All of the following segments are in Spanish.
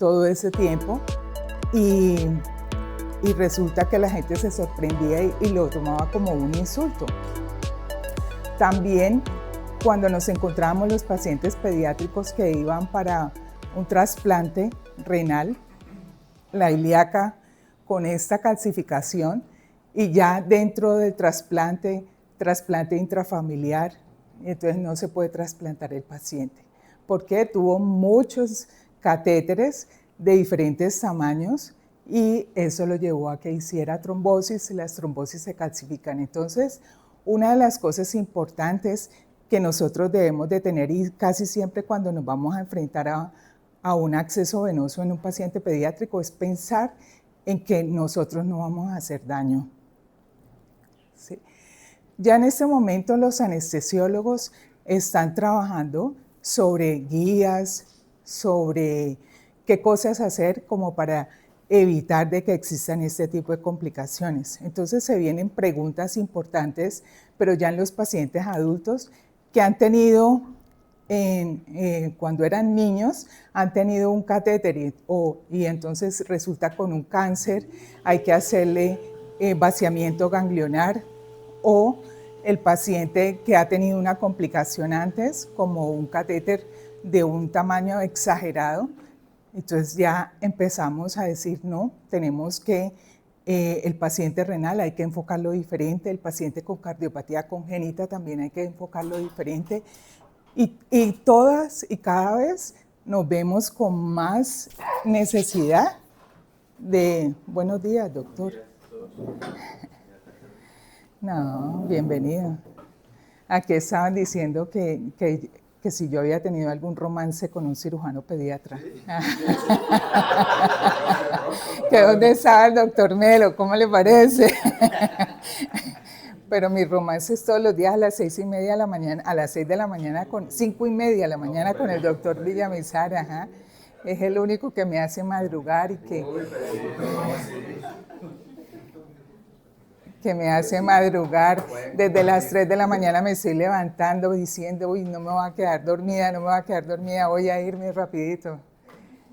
todo ese tiempo y resulta que la gente se sorprendía y lo tomaba como un insulto. También cuando nos encontrábamos los pacientes pediátricos que iban para un trasplante renal, la ilíaca con esta calcificación y ya dentro del trasplante intrafamiliar, entonces no se puede trasplantar el paciente porque tuvo muchos catéteres de diferentes tamaños y eso lo llevó a que hiciera trombosis y las trombosis se calcifican. Entonces, una de las cosas importantes que nosotros debemos de tener y casi siempre cuando nos vamos a enfrentar a un acceso venoso en un paciente pediátrico es pensar en que nosotros no vamos a hacer daño. ¿Sí? Ya en este momento los anestesiólogos están trabajando sobre guías, sobre qué cosas hacer como para evitar de que existan este tipo de complicaciones. Entonces se vienen preguntas importantes, pero ya en los pacientes adultos que han tenido, cuando eran niños, han tenido un catéter y entonces resulta con un cáncer, hay que hacerle vaciamiento ganglionar, o el paciente que ha tenido una complicación antes, como un catéter de un tamaño exagerado, entonces ya empezamos a decir, no, tenemos que, el paciente renal hay que enfocarlo diferente, el paciente con cardiopatía congénita también hay que enfocarlo diferente, y todas y cada vez nos vemos con más necesidad de, buenos días, doctor. No, bienvenido. Aquí estaban diciendo que si yo había tenido algún romance con un cirujano pediatra. ¿Que dónde estaba el doctor Melo? ¿Cómo le parece? Pero mis romances todos los días a las 6:30 de la mañana, a las 6 de la mañana, 5:30 de la mañana con el doctor Villamizar, ajá. Es el único que me hace madrugar y que me hace madrugar. Desde las 3 de la mañana me estoy levantando diciendo, uy, no me voy a quedar dormida, voy a irme rapidito.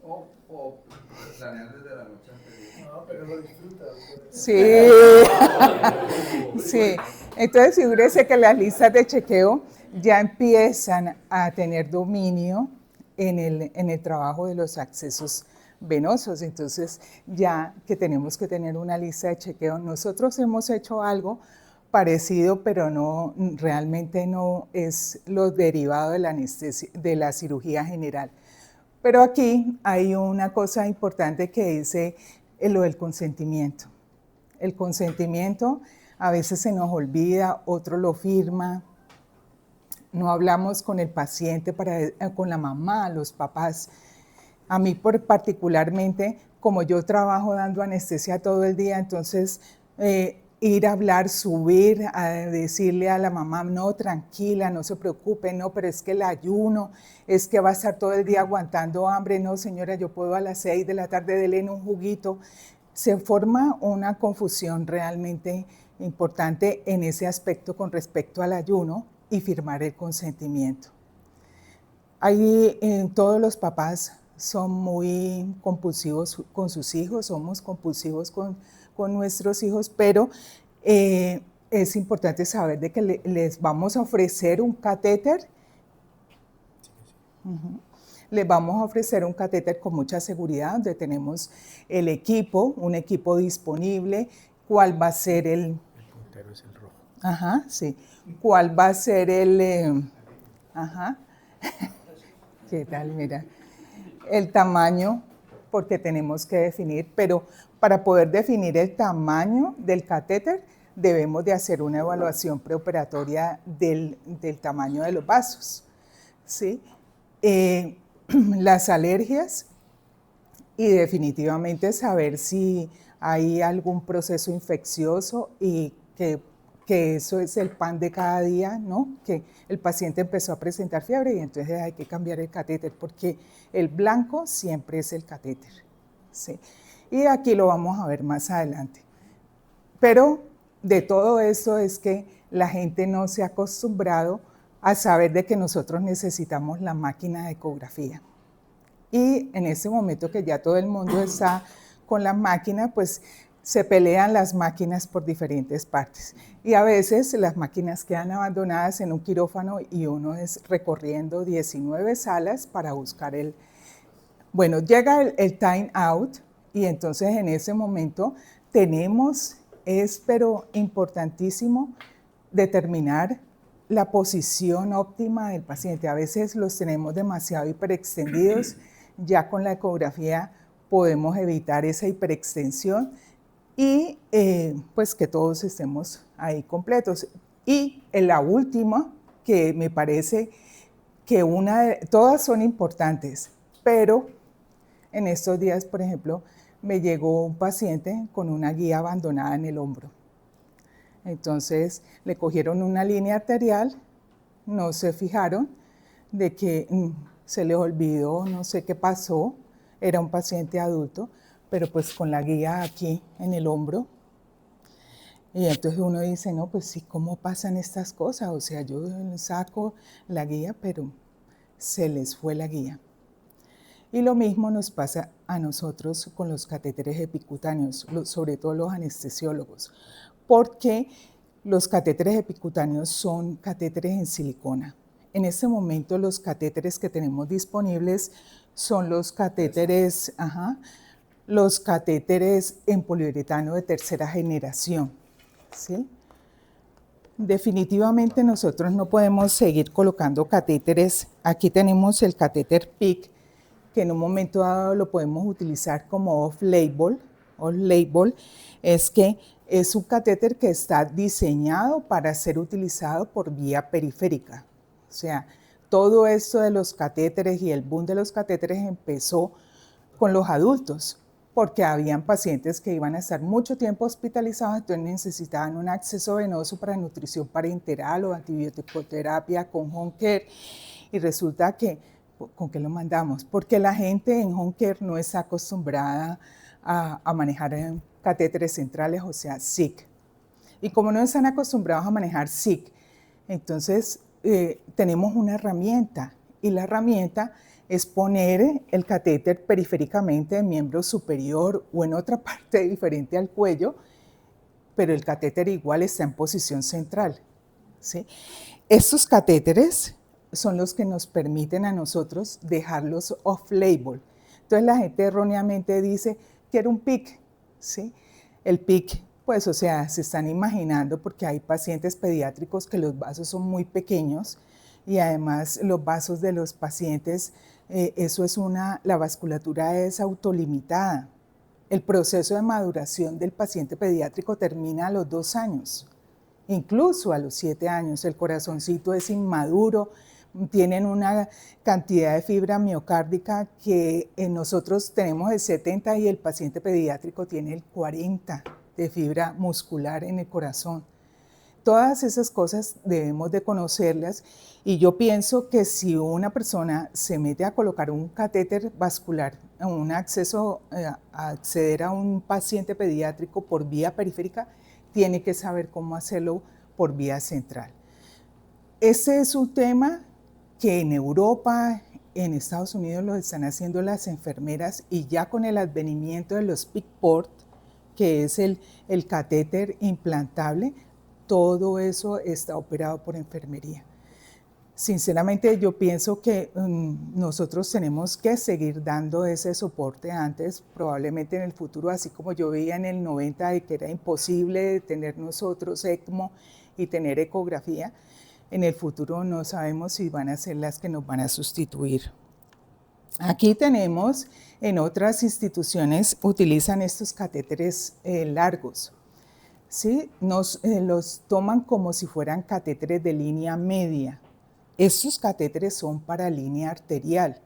O planear desde la noche anterior. No, pero lo disfruta. Sí, sí. Entonces figúrese que las listas de chequeo ya empiezan a tener dominio en el trabajo de los accesos venosos, entonces ya que tenemos que tener una lista de chequeo. Nosotros hemos hecho algo parecido, pero no, realmente no es lo derivado de la anestesia, de la cirugía general. Pero aquí hay una cosa importante que dice lo del consentimiento. El consentimiento a veces se nos olvida, otro lo firma, no hablamos con el paciente, con la mamá, los papás. A mí particularmente, como yo trabajo dando anestesia todo el día, entonces ir a hablar, subir, a decirle a la mamá, no, tranquila, no se preocupe, no, pero es que el ayuno, es que va a estar todo el día aguantando hambre, no señora, yo puedo a las 6 de la tarde darle un juguito. Se forma una confusión realmente importante en ese aspecto con respecto al ayuno y firmar el consentimiento. Ahí todos los papás son muy compulsivos con sus hijos, somos compulsivos con nuestros hijos, pero es importante saber de que les vamos a ofrecer un catéter. Les vamos a ofrecer un catéter con mucha seguridad, donde tenemos el equipo, un equipo disponible, cuál va a ser el puntero es el rojo. Ajá, sí. ¿Cuál va a ser el ajá? ¿Qué tal? Mira, el tamaño, porque tenemos que definir, pero para poder definir el tamaño del catéter, debemos de hacer una evaluación preoperatoria del tamaño de los vasos, ¿sí? Las alergias y definitivamente saber si hay algún proceso infeccioso y que eso es el pan de cada día, ¿no? Que el paciente empezó a presentar fiebre y entonces hay que cambiar el catéter porque el blanco siempre es el catéter, ¿sí? Y aquí lo vamos a ver más adelante. Pero de todo esto es que la gente no se ha acostumbrado a saber de que nosotros necesitamos la máquina de ecografía. Y en ese momento que ya todo el mundo está con la máquina, pues se pelean las máquinas por diferentes partes. Y a veces las máquinas quedan abandonadas en un quirófano y uno es recorriendo 19 salas para buscar el... Bueno, llega el time out y entonces en ese momento tenemos, es pero importantísimo, determinar la posición óptima del paciente. A veces los tenemos demasiado hiperextendidos, ya con la ecografía podemos evitar esa hiperextensión y pues que todos estemos ahí completos. Y en la última, que me parece que todas son importantes, pero en estos días, por ejemplo, me llegó un paciente con una guía abandonada en el hombro. Entonces le cogieron una línea arterial, no se fijaron de que se les olvidó, no sé qué pasó, era un paciente adulto, pero pues con la guía aquí en el hombro. Y entonces uno dice, no, pues sí, ¿cómo pasan estas cosas? O sea, yo saco la guía, pero se les fue la guía. Y lo mismo nos pasa a nosotros con los catéteres epicutáneos, sobre todo los anestesiólogos, porque los catéteres epicutáneos son catéteres en silicona. En este momento los catéteres que tenemos disponibles son los catéteres en poliuretano de tercera generación, ¿sí? Definitivamente nosotros no podemos seguir colocando catéteres. Aquí tenemos el catéter PIC, que en un momento dado lo podemos utilizar como off-label. Off-label es que es un catéter que está diseñado para ser utilizado por vía periférica. O sea, todo esto de los catéteres y el boom de los catéteres empezó con los adultos, porque habían pacientes que iban a estar mucho tiempo hospitalizados, entonces necesitaban un acceso venoso para nutrición parenteral o antibiótico-terapia con home care, y resulta que, ¿con qué lo mandamos? Porque la gente en home care no está acostumbrada a manejar catéteres centrales, o sea, SIC. Y como no están acostumbrados a manejar SIC, entonces tenemos una herramienta, y la herramienta es poner el catéter periféricamente en miembro superior o en otra parte diferente al cuello, pero el catéter igual está en posición central, ¿sí? Estos catéteres son los que nos permiten a nosotros dejarlos off-label. Entonces la gente erróneamente dice, quiero un PIC, ¿sí? El PIC, pues, o sea, se están imaginando porque hay pacientes pediátricos que los vasos son muy pequeños y además los vasos de los pacientes, la vasculatura es autolimitada. El proceso de maduración del paciente pediátrico termina a los 2 años, incluso a los 7 años. El corazoncito es inmaduro, tienen una cantidad de fibra miocárdica que nosotros tenemos el 70 y el paciente pediátrico tiene el 40 de fibra muscular en el corazón. Todas esas cosas debemos de conocerlas, y yo pienso que si una persona se mete a colocar un catéter vascular, a acceder a un paciente pediátrico por vía periférica, tiene que saber cómo hacerlo por vía central. Ese es un tema que en Europa, en Estados Unidos lo están haciendo las enfermeras, y ya con el advenimiento de los PICC-PORT, que es el catéter implantable, todo eso está operado por enfermería. Sinceramente, yo pienso que nosotros tenemos que seguir dando ese soporte antes, probablemente en el futuro, así como yo veía en el 90 de que era imposible tener nosotros ECMO y tener ecografía. En el futuro no sabemos si van a ser las que nos van a sustituir. Aquí tenemos, en otras instituciones utilizan estos catéteres largos, ¿sí? Los toman como si fueran catéteres de línea media. Estos catéteres son para línea arterial,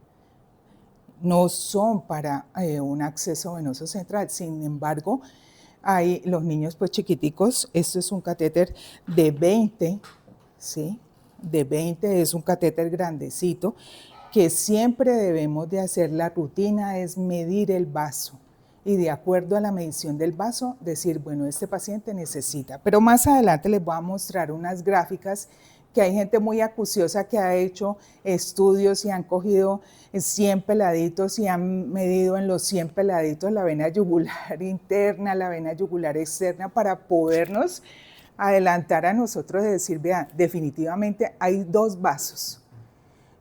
no son para un acceso venoso central. Sin embargo, hay los niños pues chiquiticos, esto es un catéter de 20, ¿sí? De 20, es un catéter grandecito, que siempre debemos de hacer. La rutina es medir el vaso y de acuerdo a la medición del vaso decir, bueno, este paciente necesita. Pero más adelante les voy a mostrar unas gráficas que hay gente muy acuciosa que ha hecho estudios y han cogido 100 peladitos y han medido en los 100 peladitos la vena yugular interna, la vena yugular externa, para podernos adelantar a nosotros de decir, vean, definitivamente hay 2 vasos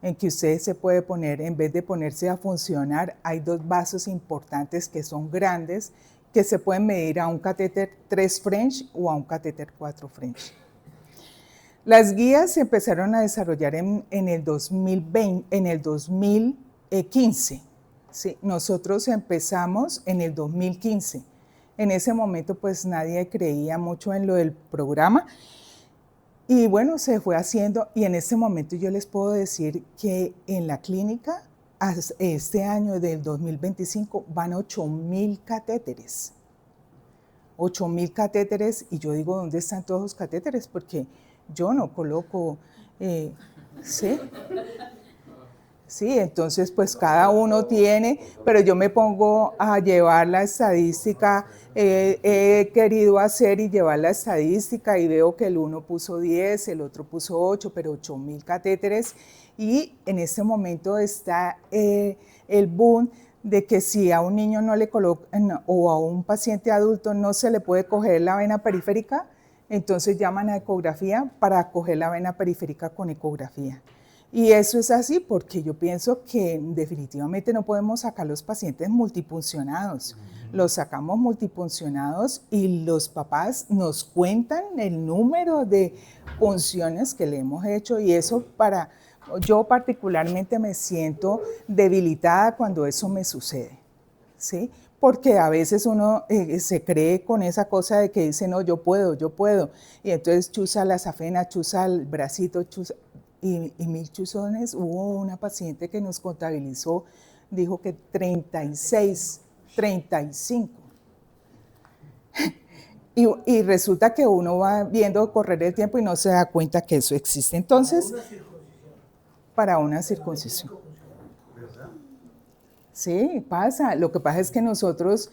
en que usted se puede poner, en vez de ponerse a funcionar, hay 2 vasos importantes que son grandes, que se pueden medir a un catéter 3 French o a un catéter 4 French. Las guías se empezaron a desarrollar en el 2015. ¿Sí? Nosotros empezamos en el 2015. En ese momento pues nadie creía mucho en lo del programa y bueno, se fue haciendo y en este momento yo les puedo decir que en la clínica este año del 2025 van 8.000 catéteres. 8.000 catéteres y yo digo, ¿dónde están todos los catéteres? Porque yo no coloco, ¿sí? Sí, entonces pues cada uno tiene, pero yo me pongo a llevar la estadística, he querido hacer y llevar la estadística y veo que el uno puso 10, el otro puso 8, pero 8.000 catéteres y en este momento está el boom de que si a un niño no le colocan o a un paciente adulto no se le puede coger la vena periférica, entonces llaman a ecografía para coger la vena periférica con ecografía. Y eso es así porque yo pienso que definitivamente no podemos sacar los pacientes multipuncionados. Los sacamos multipuncionados y los papás nos cuentan el número de punciones que le hemos hecho y eso yo particularmente me siento debilitada cuando eso me sucede, ¿sí? Porque a veces uno se cree con esa cosa de que dice, no, yo puedo, y entonces chuza la safena, chuza el bracito, chuza, y 1.000 chuzones. Hubo una paciente que nos contabilizó, dijo que 36, 35. Y resulta que uno va viendo correr el tiempo y no se da cuenta que eso existe. Entonces, para una circuncisión. Sí, pasa. Lo que pasa es que nosotros,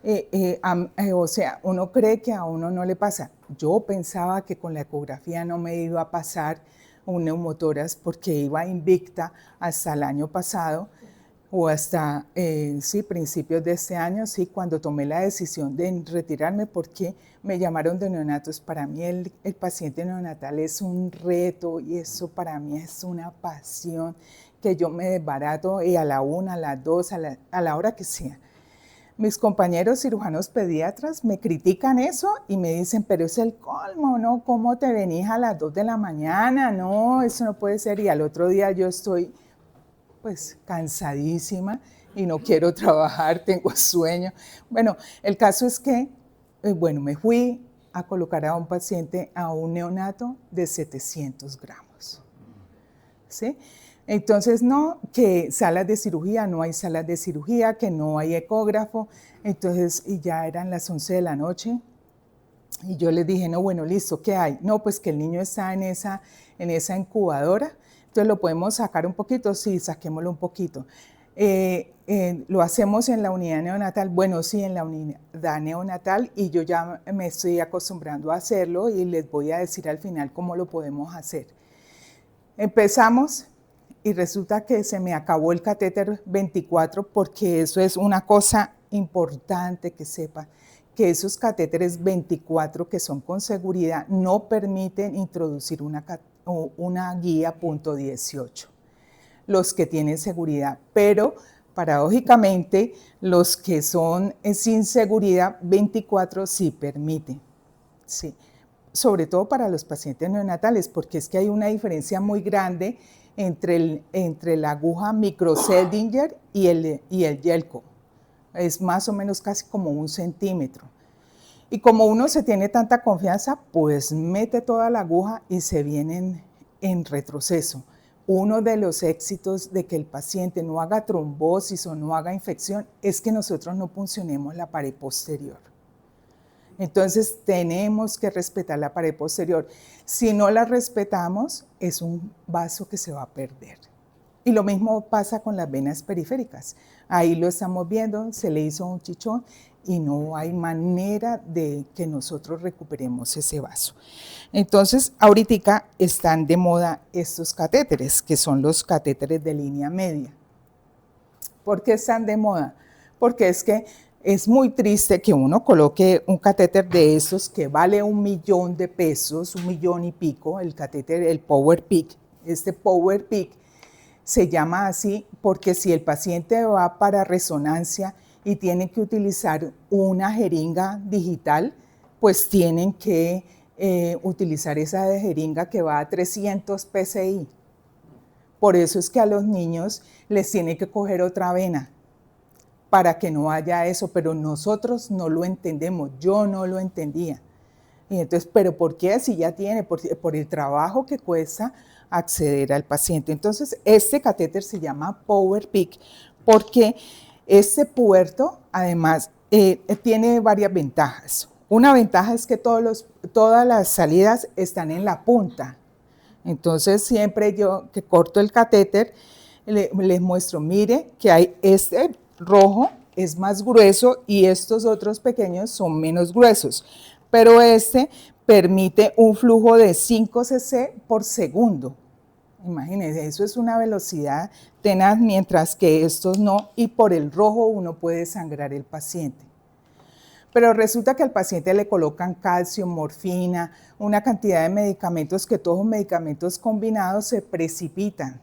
o sea, uno cree que a uno no le pasa. Yo pensaba que con la ecografía no me iba a pasar un neumotórax porque iba invicta hasta el año pasado o hasta, sí, principios de este año, sí, cuando tomé la decisión de retirarme porque me llamaron de neonatos. Para mí el paciente neonatal es un reto y eso para mí es una pasión que yo me desbarato y a la 1, a las 2, a la hora que sea. Mis compañeros cirujanos pediatras me critican eso y me dicen, pero es el colmo, ¿no? ¿Cómo te venís a las 2 de la mañana? No, eso no puede ser. Y al otro día yo estoy pues cansadísima y no quiero trabajar, tengo sueño. Bueno, el caso es que, bueno, me fui a colocar a un paciente, a un neonato de 700 gramos, ¿sí? Entonces, no, que salas de cirugía, no hay salas de cirugía, que no hay ecógrafo. Entonces, y ya eran las 11 de la noche. Y yo les dije, no, bueno, listo, ¿qué hay? No, pues que el niño está en esa incubadora. Entonces, ¿lo podemos sacar un poquito? Sí, saquémoslo un poquito. ¿Lo hacemos en la unidad neonatal? Bueno, sí, en la unidad neonatal. Y yo ya me estoy acostumbrando a hacerlo y les voy a decir al final cómo lo podemos hacer. Empezamos. Y resulta que se me acabó el catéter 24 porque eso es una cosa importante que sepa, que esos catéteres 24 que son con seguridad no permiten introducir una guía punto 18, los que tienen seguridad, pero paradójicamente los que son sin seguridad 24 sí permiten, sí, sobre todo para los pacientes neonatales, porque es que hay una diferencia muy grande entre la aguja microseldinger y el Yelko. Es más o menos casi como 1 centímetro. Y como uno se tiene tanta confianza, pues mete toda la aguja y se viene en retroceso. Uno de los éxitos de que el paciente no haga trombosis o no haga infección es que nosotros no puncionemos la pared posterior. Entonces tenemos que respetar la pared posterior. Si no la respetamos, es un vaso que se va a perder. Y lo mismo pasa con las venas periféricas. Ahí lo estamos viendo, se le hizo un chichón y no hay manera de que nosotros recuperemos ese vaso. Entonces, ahorita están de moda estos catéteres, que son los catéteres de línea media. ¿Por qué están de moda? Porque es que es muy triste que uno coloque un catéter de esos que vale $1.000.000, $1 millón y pico, el catéter, el PowerPik. Este PowerPik se llama así porque si el paciente va para resonancia y tiene que utilizar una jeringa digital, pues tienen que utilizar esa jeringa que va a 300 PSI. Por eso es que a los niños les tiene que coger otra vena para que no haya eso, pero nosotros no lo entendemos, yo no lo entendía. Y entonces, ¿pero por qué? Si ya tiene, por el trabajo que cuesta acceder al paciente. Entonces, este catéter se llama PowerPik porque este puerto, además, tiene varias ventajas. Una ventaja es que todas las salidas están en la punta. Entonces, siempre yo que corto el catéter, les muestro, mire que hay este rojo es más grueso y estos otros pequeños son menos gruesos, pero este permite un flujo de 5 cc por segundo. Imagínense, eso es una velocidad tenaz, mientras que estos no, y por el rojo uno puede sangrar el paciente. Pero resulta que al paciente le colocan calcio, morfina, una cantidad de medicamentos que todos los medicamentos combinados se precipitan.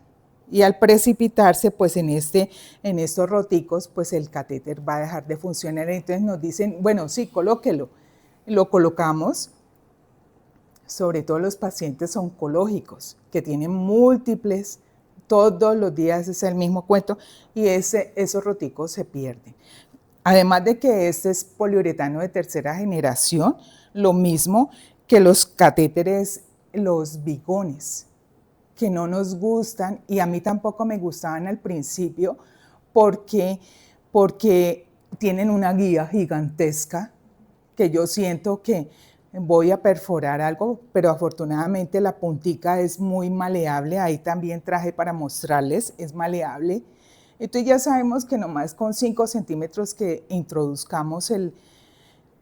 Y al precipitarse, pues en estos roticos, pues el catéter va a dejar de funcionar. Entonces nos dicen, bueno, sí, colóquelo. Lo colocamos, sobre todo los pacientes oncológicos, que tienen múltiples, todos los días es el mismo cuento, y esos roticos se pierden. Además de que este es poliuretano de tercera generación, lo mismo que los catéteres, los bigones, que no nos gustan, y a mí tampoco me gustaban al principio porque tienen una guía gigantesca que yo siento que voy a perforar algo, pero afortunadamente la puntica es muy maleable. Ahí también traje para mostrarles, es maleable. Entonces ya sabemos que nomás con 5 centímetros que introduzcamos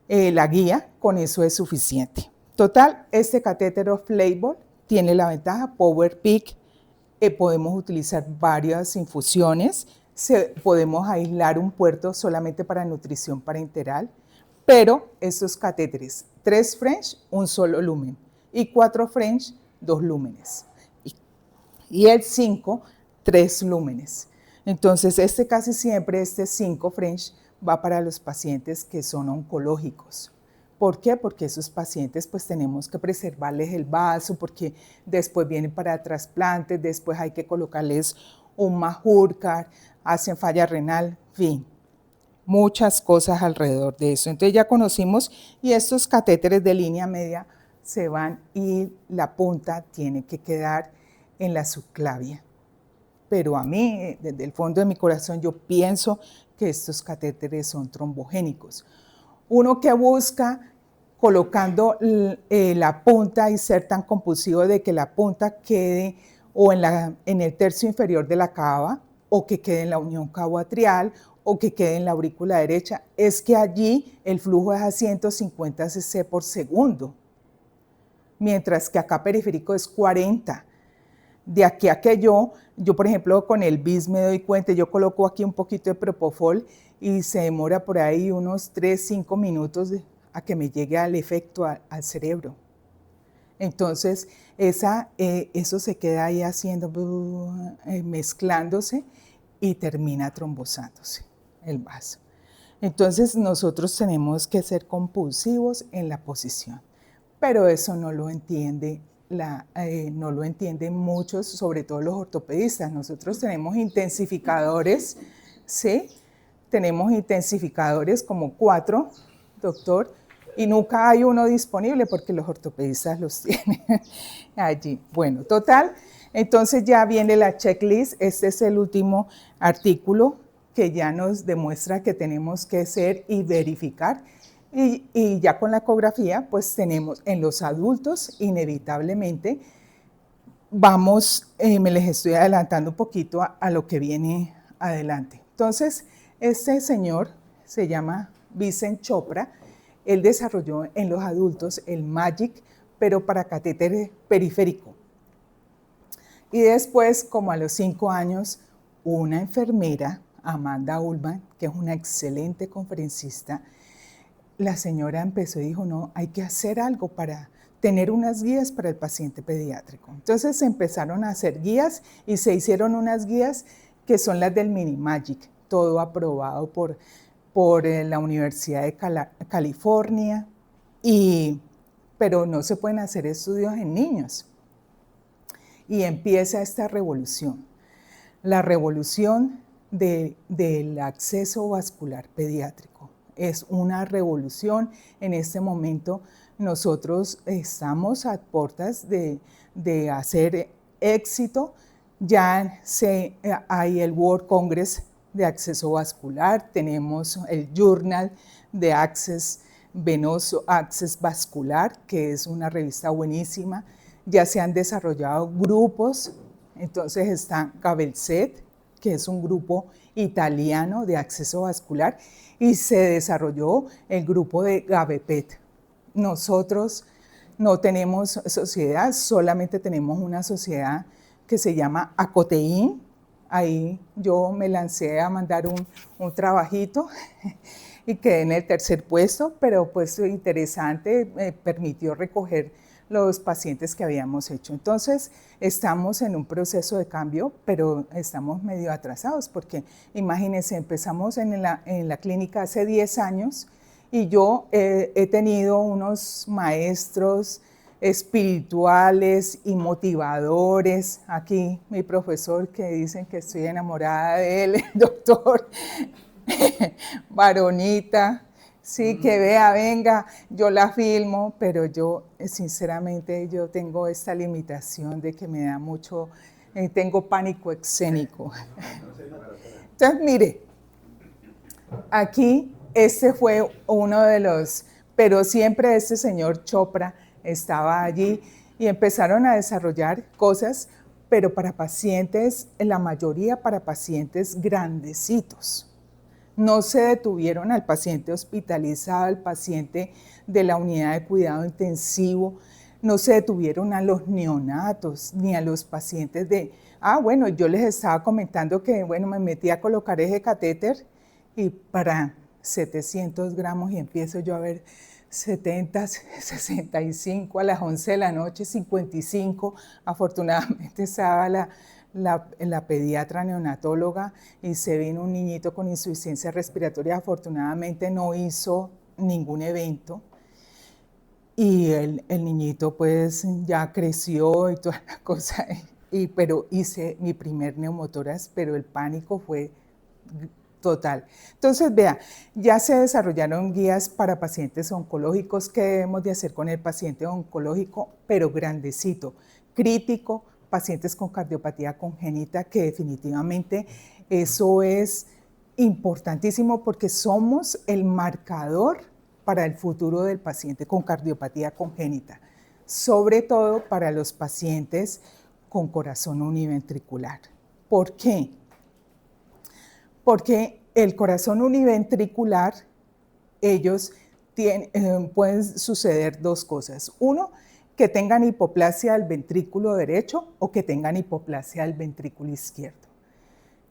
la guía, con eso es suficiente. Total, este catéter off-label tiene la ventaja PowerPik, podemos utilizar varias infusiones, podemos aislar un puerto solamente para nutrición parenteral, pero estos catéteres, 3 French, un solo lumen, y 4 French, 2 lúmenes, y el 5, 3 lúmenes. Entonces, casi siempre, 5 French, va para los pacientes que son oncológicos. ¿Por qué? Porque esos pacientes pues tenemos que preservarles el vaso, porque después vienen para trasplantes, después hay que colocarles un Majorcar, hacen falla renal, en fin, muchas cosas alrededor de eso. Entonces ya conocimos, y estos catéteres de línea media se van y la punta tiene que quedar en la subclavia. Pero a mí, desde el fondo de mi corazón, yo pienso que estos catéteres son trombogénicos. Uno que busca colocando la punta y ser tan compulsivo de que la punta quede o en el tercio inferior de la cava, o que quede en la unión cabo-atrial, o que quede en la aurícula derecha, es que allí el flujo es a 150 cc por segundo, mientras que acá periférico es 40. De aquí a que yo por ejemplo con el BIS me doy cuenta, yo coloco aquí un poquito de Propofol y se demora por ahí unos 3-5 minutos a que me llegue al efecto al cerebro. Entonces eso se queda ahí haciendo, mezclándose, y termina trombosándose el vaso. Entonces nosotros tenemos que ser compulsivos en la posición, pero eso no lo entiende no lo entienden muchos, sobre todo los ortopedistas. Nosotros tenemos intensificadores, ¿sí? Tenemos intensificadores como 4, doctor, y nunca hay uno disponible porque los ortopedistas los tienen allí. Bueno, total, entonces ya viene la checklist. Este es el último artículo que ya nos demuestra que tenemos que hacer y verificar. Y ya con la ecografía, pues tenemos en los adultos, inevitablemente, me les estoy adelantando un poquito a lo que viene adelante. Entonces, este señor se llama Vincent Chopra. Él desarrolló en los adultos el MAGIC, pero para catéter periférico. Y después, como a los 5 años, una enfermera, Amanda Ullman, que es una excelente conferencista, la señora empezó y dijo, no, hay que hacer algo para tener unas guías para el paciente pediátrico. Entonces se empezaron a hacer guías y se hicieron unas guías que son las del Mini Magic, todo aprobado por la Universidad de California, pero no se pueden hacer estudios en niños. Y empieza esta revolución, la revolución del acceso vascular pediátrico. Es una revolución. En este momento nosotros estamos a puertas de hacer éxito. Ya hay el World Congress de acceso vascular, tenemos el Journal de Access Venoso, Access Vascular, que es una revista buenísima. Ya se han desarrollado grupos, entonces está Gavelset, que es un grupo italiano de acceso vascular, y se desarrolló el grupo de Gavepet. Nosotros no tenemos sociedad, solamente tenemos una sociedad que se llama Acotein. Ahí yo me lancé a mandar un trabajito y quedé en el 3er puesto, pero pues interesante, me permitió recoger los pacientes que habíamos hecho. Entonces, estamos en un proceso de cambio, pero estamos medio atrasados, porque imagínense, empezamos en la clínica hace 10 años y yo he tenido unos maestros espirituales y motivadores. Aquí mi profesor, que dicen que estoy enamorada de él, el doctor Varonita. Sí, que vea, venga, yo la filmo, pero yo, sinceramente, yo tengo esta limitación de que me da mucho, tengo pánico escénico. Entonces, mire, aquí este fue uno de los, pero siempre este señor Chopra estaba allí y empezaron a desarrollar cosas, pero para pacientes, la mayoría para pacientes grandecitos. No se detuvieron al paciente hospitalizado, al paciente de la unidad de cuidado intensivo, no se detuvieron a los neonatos, ni a los pacientes bueno, yo les estaba comentando que, bueno, me metí a colocar ese catéter y para 700 gramos y empiezo yo a ver 70, 65 a las 11 de la noche, 55, afortunadamente estaba la pediatra neonatóloga y se vino un niñito con insuficiencia respiratoria, afortunadamente no hizo ningún evento y el niñito pues ya creció y toda la cosa, pero hice mi primer neumotórax, pero el pánico fue total. Entonces, vea, ya se desarrollaron guías para pacientes oncológicos. ¿Qué debemos de hacer con el paciente oncológico, pero grandecito, crítico? Pacientes con cardiopatía congénita, que definitivamente eso es importantísimo porque somos el marcador para el futuro del paciente con cardiopatía congénita, sobre todo para los pacientes con corazón univentricular. ¿Por qué? Porque el corazón univentricular, pueden suceder 2 cosas. Uno, que tengan hipoplasia del ventrículo derecho o que tengan hipoplasia del ventrículo izquierdo.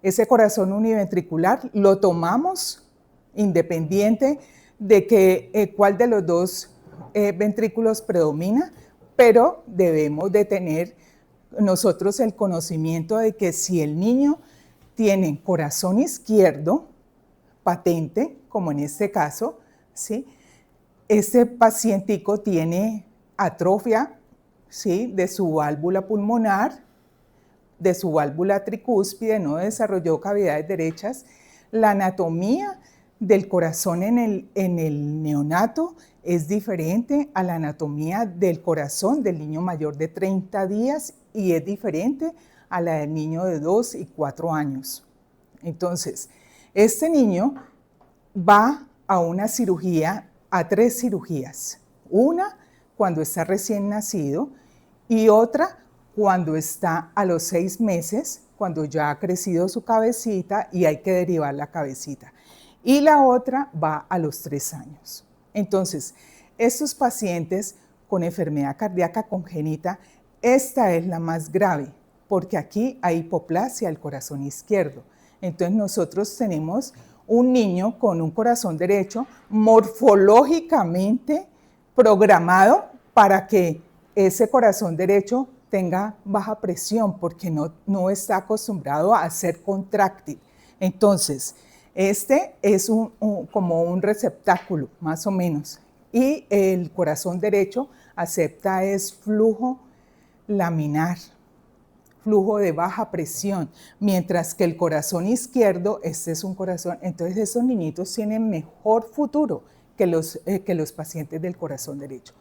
Ese corazón univentricular lo tomamos independiente de cuál de los 2 ventrículos predomina, pero debemos de tener nosotros el conocimiento de que si el niño tiene corazón izquierdo patente, como en este caso, ¿sí? Este pacientico tiene atrofia, ¿sí?, de su válvula pulmonar, de su válvula tricúspide, no desarrolló cavidades derechas. La anatomía del corazón en el neonato es diferente a la anatomía del corazón del niño mayor de 30 días y es diferente a la del niño de 2 y 4 años. Entonces, este niño va a una cirugía, a 3 cirugías. Una cuando está recién nacido y otra cuando está a los 6 meses, cuando ya ha crecido su cabecita y hay que derivar la cabecita. Y la otra va a los 3 años. Entonces, estos pacientes con enfermedad cardíaca congénita, esta es la más grave, porque aquí hay hipoplasia del corazón izquierdo. Entonces, nosotros tenemos un niño con un corazón derecho morfológicamente programado para que ese corazón derecho tenga baja presión, porque no está acostumbrado a ser contráctil. Entonces, este es como un receptáculo, más o menos. Y el corazón derecho acepta es flujo laminar, flujo de baja presión, mientras que el corazón izquierdo, este es un corazón, entonces esos niñitos tienen mejor futuro que los pacientes del corazón derecho.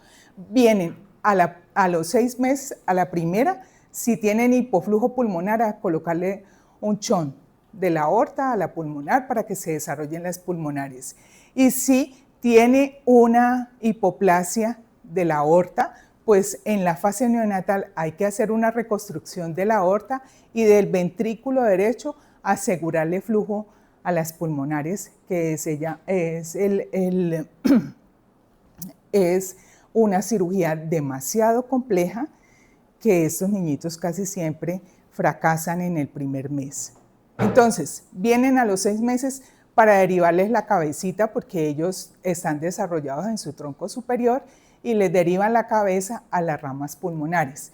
Vienen a los 6 meses, a la primera, si tienen hipoflujo pulmonar, a colocarle un chon de la aorta a la pulmonar para que se desarrollen las pulmonares. Y si tiene una hipoplasia de la aorta, pues en la fase neonatal hay que hacer una reconstrucción de la aorta y del ventrículo derecho asegurarle flujo a las pulmonares, que es una cirugía demasiado compleja que estos niñitos casi siempre fracasan en el primer mes. Entonces, vienen a los 6 meses para derivarles la cabecita porque ellos están desarrollados en su tronco superior y les derivan la cabeza a las ramas pulmonares.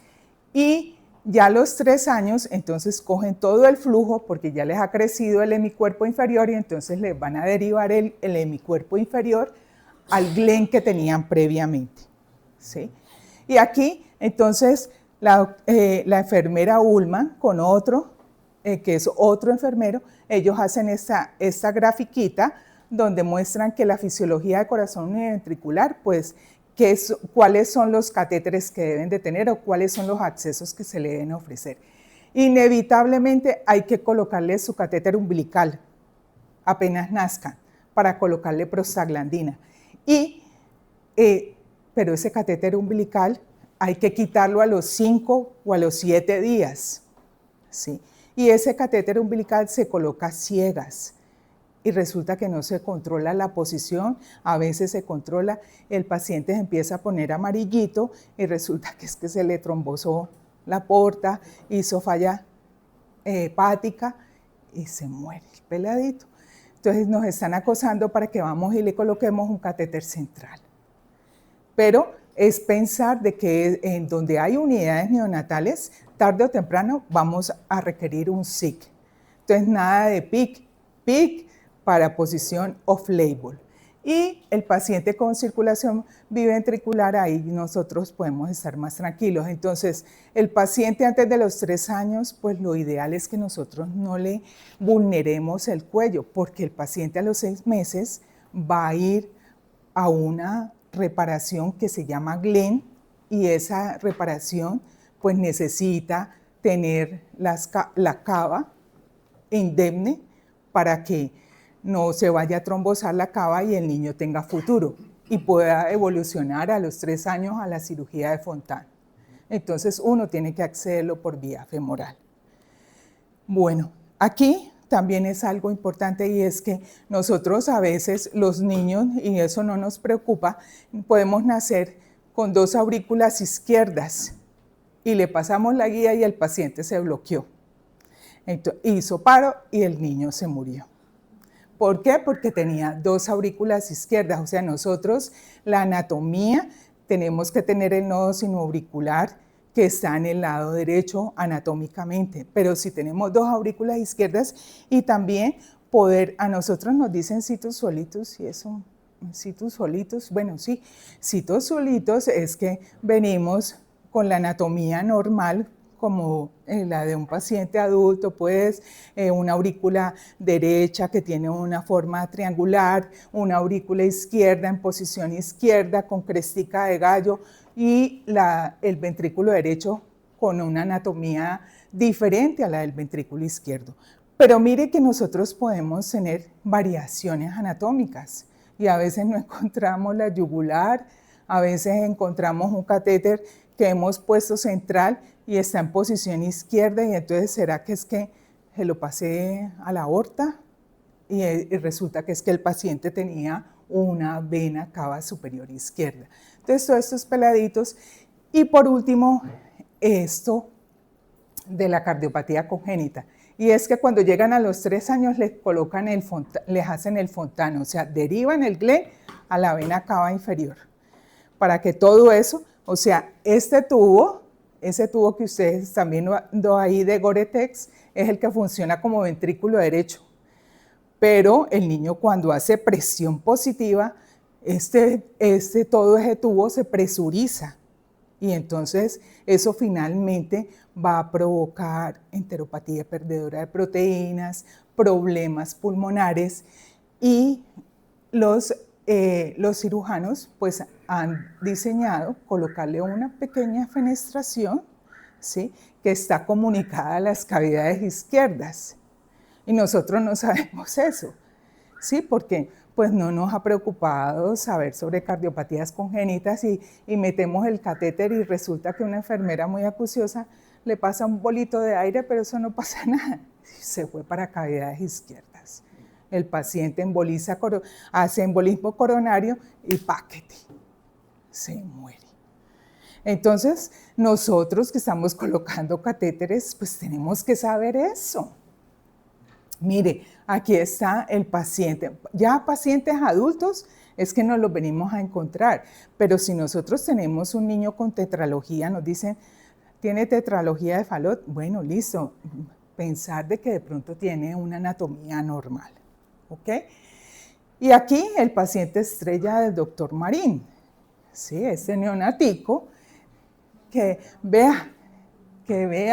Y ya a los 3 años, entonces cogen todo el flujo porque ya les ha crecido el hemicuerpo inferior y entonces les van a derivar el hemicuerpo inferior al GLEN que tenían previamente. ¿Sí? Y aquí, entonces, la enfermera Ullman con otro, que es otro enfermero, ellos hacen esta grafiquita donde muestran que la fisiología del corazón univentricular, pues, cuáles son los catéteres que deben de tener o cuáles son los accesos que se le deben ofrecer. Inevitablemente hay que colocarle su catéter umbilical apenas nazcan para colocarle prostaglandina. Pero ese catéter umbilical hay que quitarlo a los 5 o a los 7 días. ¿Sí? Y ese catéter umbilical se coloca ciegas. Y resulta que no se controla la posición, a veces se controla, el paciente se empieza a poner amarillito y resulta que es que se le trombosó la porta, hizo falla hepática y se muere el peladito. Entonces nos están acosando para que vamos y le coloquemos un catéter central. Pero es pensar de que en donde hay unidades neonatales, tarde o temprano vamos a requerir un SIC. Entonces nada de PIC para posición off-label. Y el paciente con circulación biventricular, ahí nosotros podemos estar más tranquilos. Entonces, el paciente antes de los 3 años, pues lo ideal es que nosotros no le vulneremos el cuello, porque el paciente a los 6 meses va a ir a una reparación que se llama GLEN, y esa reparación pues necesita tener la cava indemne para que no se vaya a trombosar la cava y el niño tenga futuro y pueda evolucionar a los 3 años a la cirugía de Fontan. Entonces uno tiene que accederlo por vía femoral. Bueno, aquí también es algo importante y es que nosotros a veces los niños, y eso no nos preocupa, podemos nacer con 2 aurículas izquierdas y le pasamos la guía y el paciente se bloqueó. Entonces, hizo paro y el niño se murió. ¿Por qué? Porque tenía 2 aurículas izquierdas. O sea, nosotros la anatomía tenemos que tener el nodo sinoauricular que está en el lado derecho anatómicamente. Pero si tenemos 2 aurículas izquierdas y también poder, a nosotros nos dicen situs solitos y eso, situs solitos, bueno, sí, situs solitos es que venimos con la anatomía normal, como la de un paciente adulto, pues una aurícula derecha que tiene una forma triangular, una aurícula izquierda en posición izquierda con crestica de gallo y el ventrículo derecho con una anatomía diferente a la del ventrículo izquierdo. Pero mire que nosotros podemos tener variaciones anatómicas y a veces no encontramos la yugular, a veces encontramos un catéter que hemos puesto central y está en posición izquierda, y entonces ¿será que es que se lo pasé a la aorta? Y resulta que es que el paciente tenía una vena cava superior izquierda. Entonces todos estos peladitos. Y por último, esto de la cardiopatía congénita. Y es que cuando llegan a los 3 años les colocan les hacen el Fontano, o sea, derivan el Glenn a la vena cava inferior. Para que todo eso, o sea, ese tubo que ustedes están viendo ahí de Gore-Tex, es el que funciona como ventrículo derecho. Pero el niño cuando hace presión positiva, todo ese tubo se presuriza. Y entonces eso finalmente va a provocar enteropatía perdedora de proteínas, problemas pulmonares, y los cirujanos pues han diseñado colocarle una pequeña fenestración, ¿sí?, que está comunicada a las cavidades izquierdas. Y nosotros no sabemos eso, ¿sí? Porque pues no nos ha preocupado saber sobre cardiopatías congénitas, y metemos el catéter y resulta que una enfermera muy acuciosa le pasa un bolito de aire, pero eso no pasa nada. Se fue para cavidades izquierdas. El paciente hace embolismo coronario y paquete, se muere. Entonces, nosotros que estamos colocando catéteres, pues tenemos que saber eso. Mire, aquí está el paciente. Ya pacientes adultos es que nos los venimos a encontrar, pero si nosotros tenemos un niño con tetralogía, nos dicen, ¿tiene tetralogía de Fallot? Bueno, listo, pensar de que de pronto tiene una anatomía normal, ¿ok? Y aquí el paciente estrella del doctor Marín, ¿sí? Este neonatico que vea,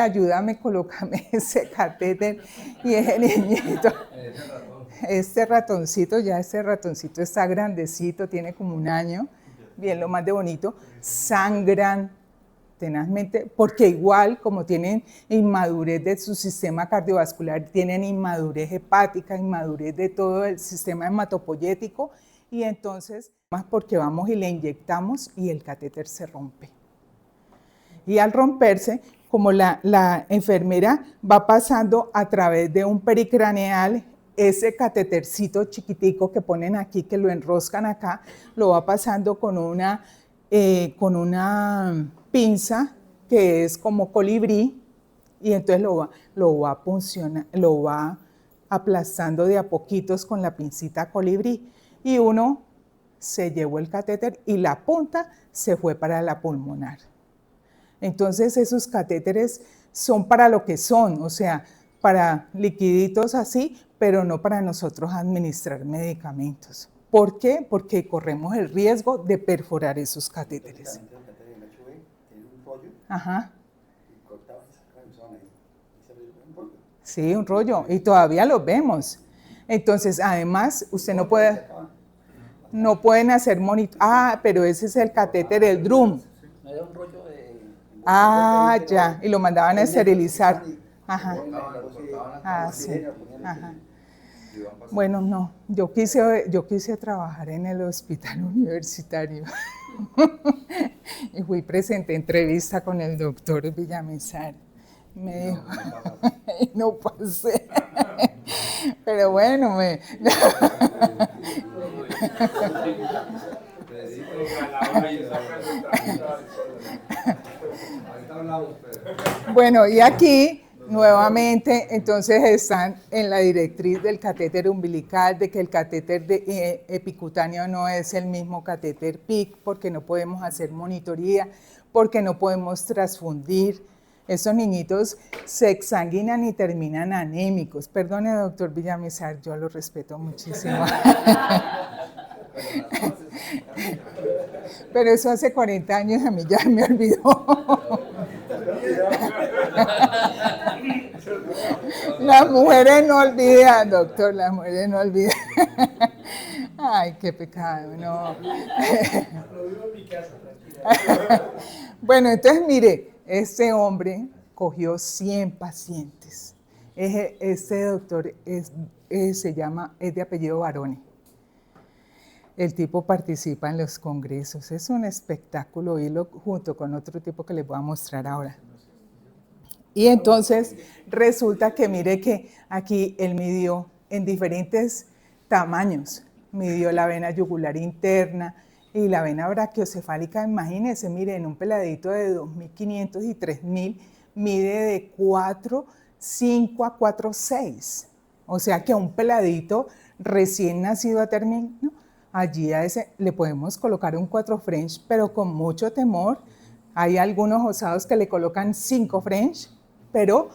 ayúdame, colócame ese catéter, y ese niñito, este ratoncito está grandecito, tiene como 1 año, bien lo más de bonito, sangran tenazmente, porque igual como tienen inmadurez de su sistema cardiovascular, tienen inmadurez hepática, inmadurez de todo el sistema hematopoyético, y entonces, más porque vamos y le inyectamos y el catéter se rompe. Y al romperse, como la enfermera va pasando a través de un pericraneal, ese catetercito chiquitico que ponen aquí, que lo enroscan acá, lo va pasando con una pinza que es como colibrí, y entonces lo va aplastando de a poquitos con la pincita colibrí, y uno se llevó el catéter y la punta se fue para la pulmonar. Entonces esos catéteres son para lo que son, o sea, para liquiditos así, pero no para nosotros administrar medicamentos. ¿Por qué? Porque corremos el riesgo de perforar esos catéteres. Ajá. Sí, un rollo, y todavía los vemos. Entonces, además, usted no pueden hacer monitor. Ah, pero ese es el catéter del drum. Ah, ya, y lo mandaban a esterilizar. Ajá. Ah, sí. Ajá. Bueno, no, yo quise trabajar en el hospital universitario y presenté entrevista con el doctor Villamizar. Me dijo, y no pasé. Pero bueno, Bueno, y aquí nuevamente entonces están en la directriz del catéter umbilical, de que el catéter epicutáneo no es el mismo catéter PIC, porque no podemos hacer monitoría, porque no podemos transfundir. Esos niñitos se exsanguinan y terminan anémicos. Perdone, doctor Villamizar, yo lo respeto muchísimo. Pero eso hace 40 años, a mí ya me olvidó. Las mujeres no olvidan, doctor, las mujeres no olvidan. Ay, qué pecado, no. Bueno, entonces mire, este hombre cogió 100 pacientes. Este doctor es de apellido Baroni. El tipo participa en los congresos. Es un espectáculo oírlo junto con otro tipo que les voy a mostrar ahora. Y entonces resulta que mire que aquí él midió en diferentes tamaños. Midió la vena yugular interna y la vena brachiocefálica. Imagínense, mire, en un peladito de 2.500 y 3.000 mide de 4,5 a 4,6. O sea que a un peladito recién nacido a término, allí a ese le podemos colocar un 4 French, pero con mucho temor. Hay algunos osados que le colocan 5 French, pero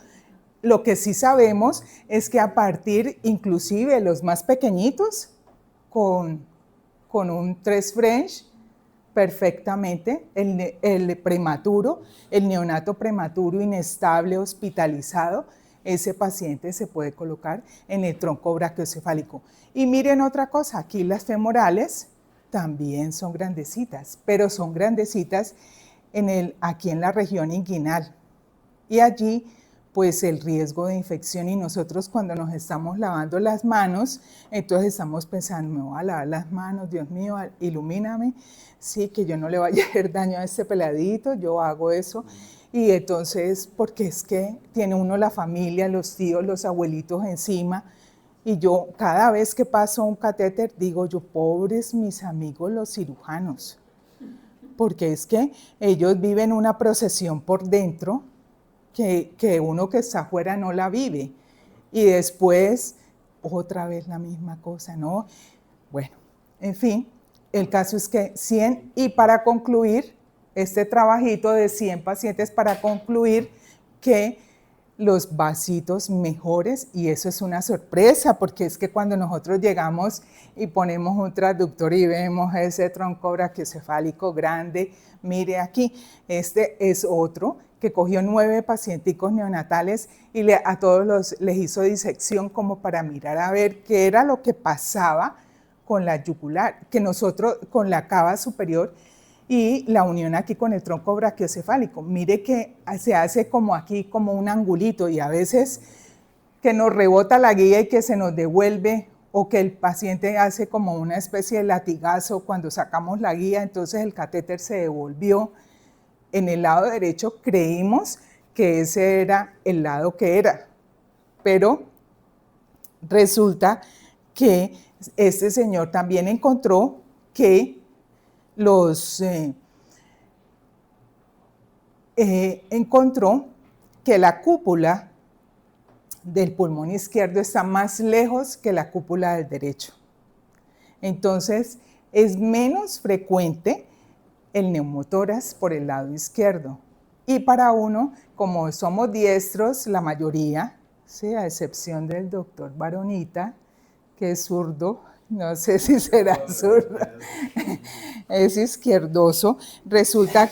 lo que sí sabemos es que a partir, inclusive los más pequeñitos, con un 3 French, perfectamente, el prematuro, el neonato prematuro inestable, hospitalizado, ese paciente se puede colocar en el tronco brachiocefálico. Y miren otra cosa, aquí las femorales también son grandecitas, pero son grandecitas aquí en la región inguinal. Y allí, pues el riesgo de infección, y nosotros cuando nos estamos lavando las manos, entonces estamos pensando, me voy a lavar las manos, Dios mío, ilumíname, sí, que yo no le vaya a hacer daño a este peladito, yo hago eso. Y entonces, porque es que tiene uno la familia, los tíos, los abuelitos encima, y yo cada vez que paso un catéter digo yo, pobres mis amigos los cirujanos, porque es que ellos viven una procesión por dentro que uno que está afuera no la vive. Y después, otra vez la misma cosa, ¿no? Bueno, en fin, el caso es que 100, y para concluir, este trabajito de 100 pacientes para concluir que los vasitos mejores, y eso es una sorpresa, porque es que cuando nosotros llegamos y ponemos un transductor y vemos ese tronco brachiocefálico grande, mire aquí, este es otro que cogió 9 pacienticos neonatales y a todos les hizo disección como para mirar a ver qué era lo que pasaba con la yugular, que nosotros con la cava superior y la unión aquí con el tronco brachiocefálico. Mire que se hace como aquí, como un angulito, y a veces que nos rebota la guía y que se nos devuelve, o que el paciente hace como una especie de latigazo cuando sacamos la guía, entonces el catéter se devolvió. En el lado derecho creímos que ese era el lado que era, pero resulta que este señor también encontró que encontró que la cúpula del pulmón izquierdo está más lejos que la cúpula del derecho. Entonces, es menos frecuente el neumotórax por el lado izquierdo. Y para uno, como somos diestros, la mayoría, ¿sí? A excepción del doctor Baronita, que es zurdo, no sé si será zurdo, es izquierdoso, resulta,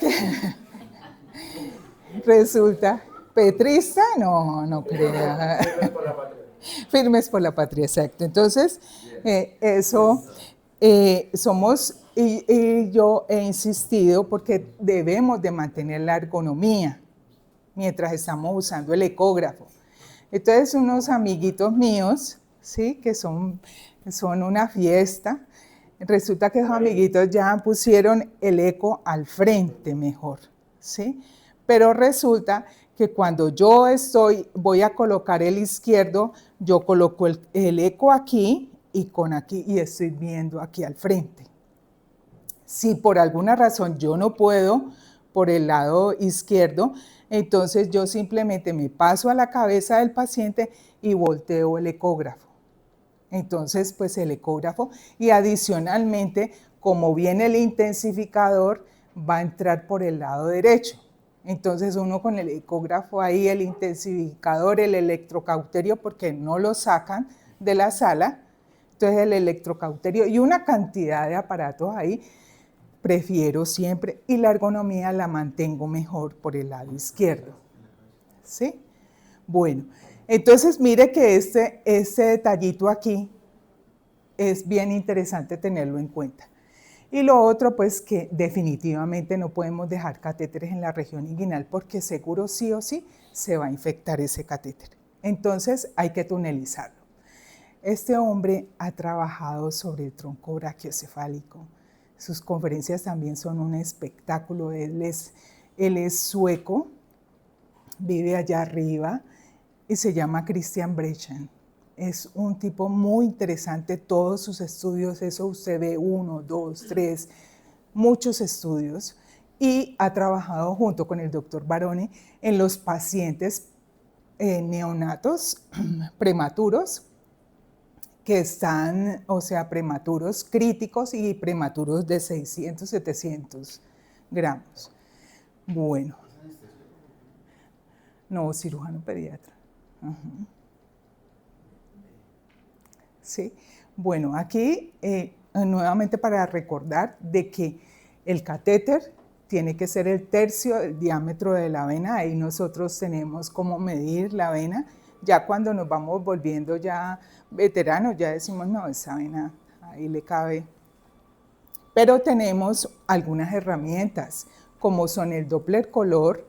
petrista, no creo. Firmes por la patria. Firmes por la patria, exacto. Entonces, somos, y yo he insistido porque debemos de mantener la ergonomía mientras estamos usando el ecógrafo. Entonces, unos amiguitos míos, ¿sí? Que son una fiesta, resulta que esos amiguitos ya pusieron el eco al frente mejor, ¿sí? Pero resulta que cuando yo voy a colocar el izquierdo, yo coloco el eco aquí y estoy viendo aquí al frente. Si por alguna razón yo no puedo por el lado izquierdo, entonces yo simplemente me paso a la cabeza del paciente y volteo el ecógrafo. Entonces, pues el ecógrafo, y adicionalmente, como viene el intensificador, va a entrar por el lado derecho. Entonces uno con el ecógrafo ahí, el intensificador, el electrocauterio, porque no lo sacan de la sala, entonces el electrocauterio y una cantidad de aparatos ahí, prefiero siempre, y la ergonomía la mantengo mejor por el lado izquierdo. ¿Sí? Bueno, entonces mire que este detallito aquí es bien interesante tenerlo en cuenta. Y lo otro, pues que definitivamente no podemos dejar catéteres en la región inguinal porque seguro sí o sí se va a infectar ese catéter. Entonces hay que tunelizarlo. Este hombre ha trabajado sobre el tronco brachiocefálico. Sus conferencias también son un espectáculo. Él es sueco, vive allá arriba y se llama Christian Brechen. Es un tipo muy interesante, todos sus estudios, eso usted ve 1, 2, 3, muchos estudios, y ha trabajado junto con el doctor Barone en los pacientes neonatos prematuros que están, o sea, prematuros críticos y prematuros de 600, 700 gramos. Bueno, no, cirujano pediatra. Uh-huh. Sí, bueno, aquí nuevamente para recordar de que el catéter tiene que ser el tercio del diámetro de la vena. Ahí nosotros tenemos cómo medir la vena. Ya cuando nos vamos volviendo ya veteranos, ya decimos, no, esa vena ahí le cabe. Pero tenemos algunas herramientas, como son el Doppler color,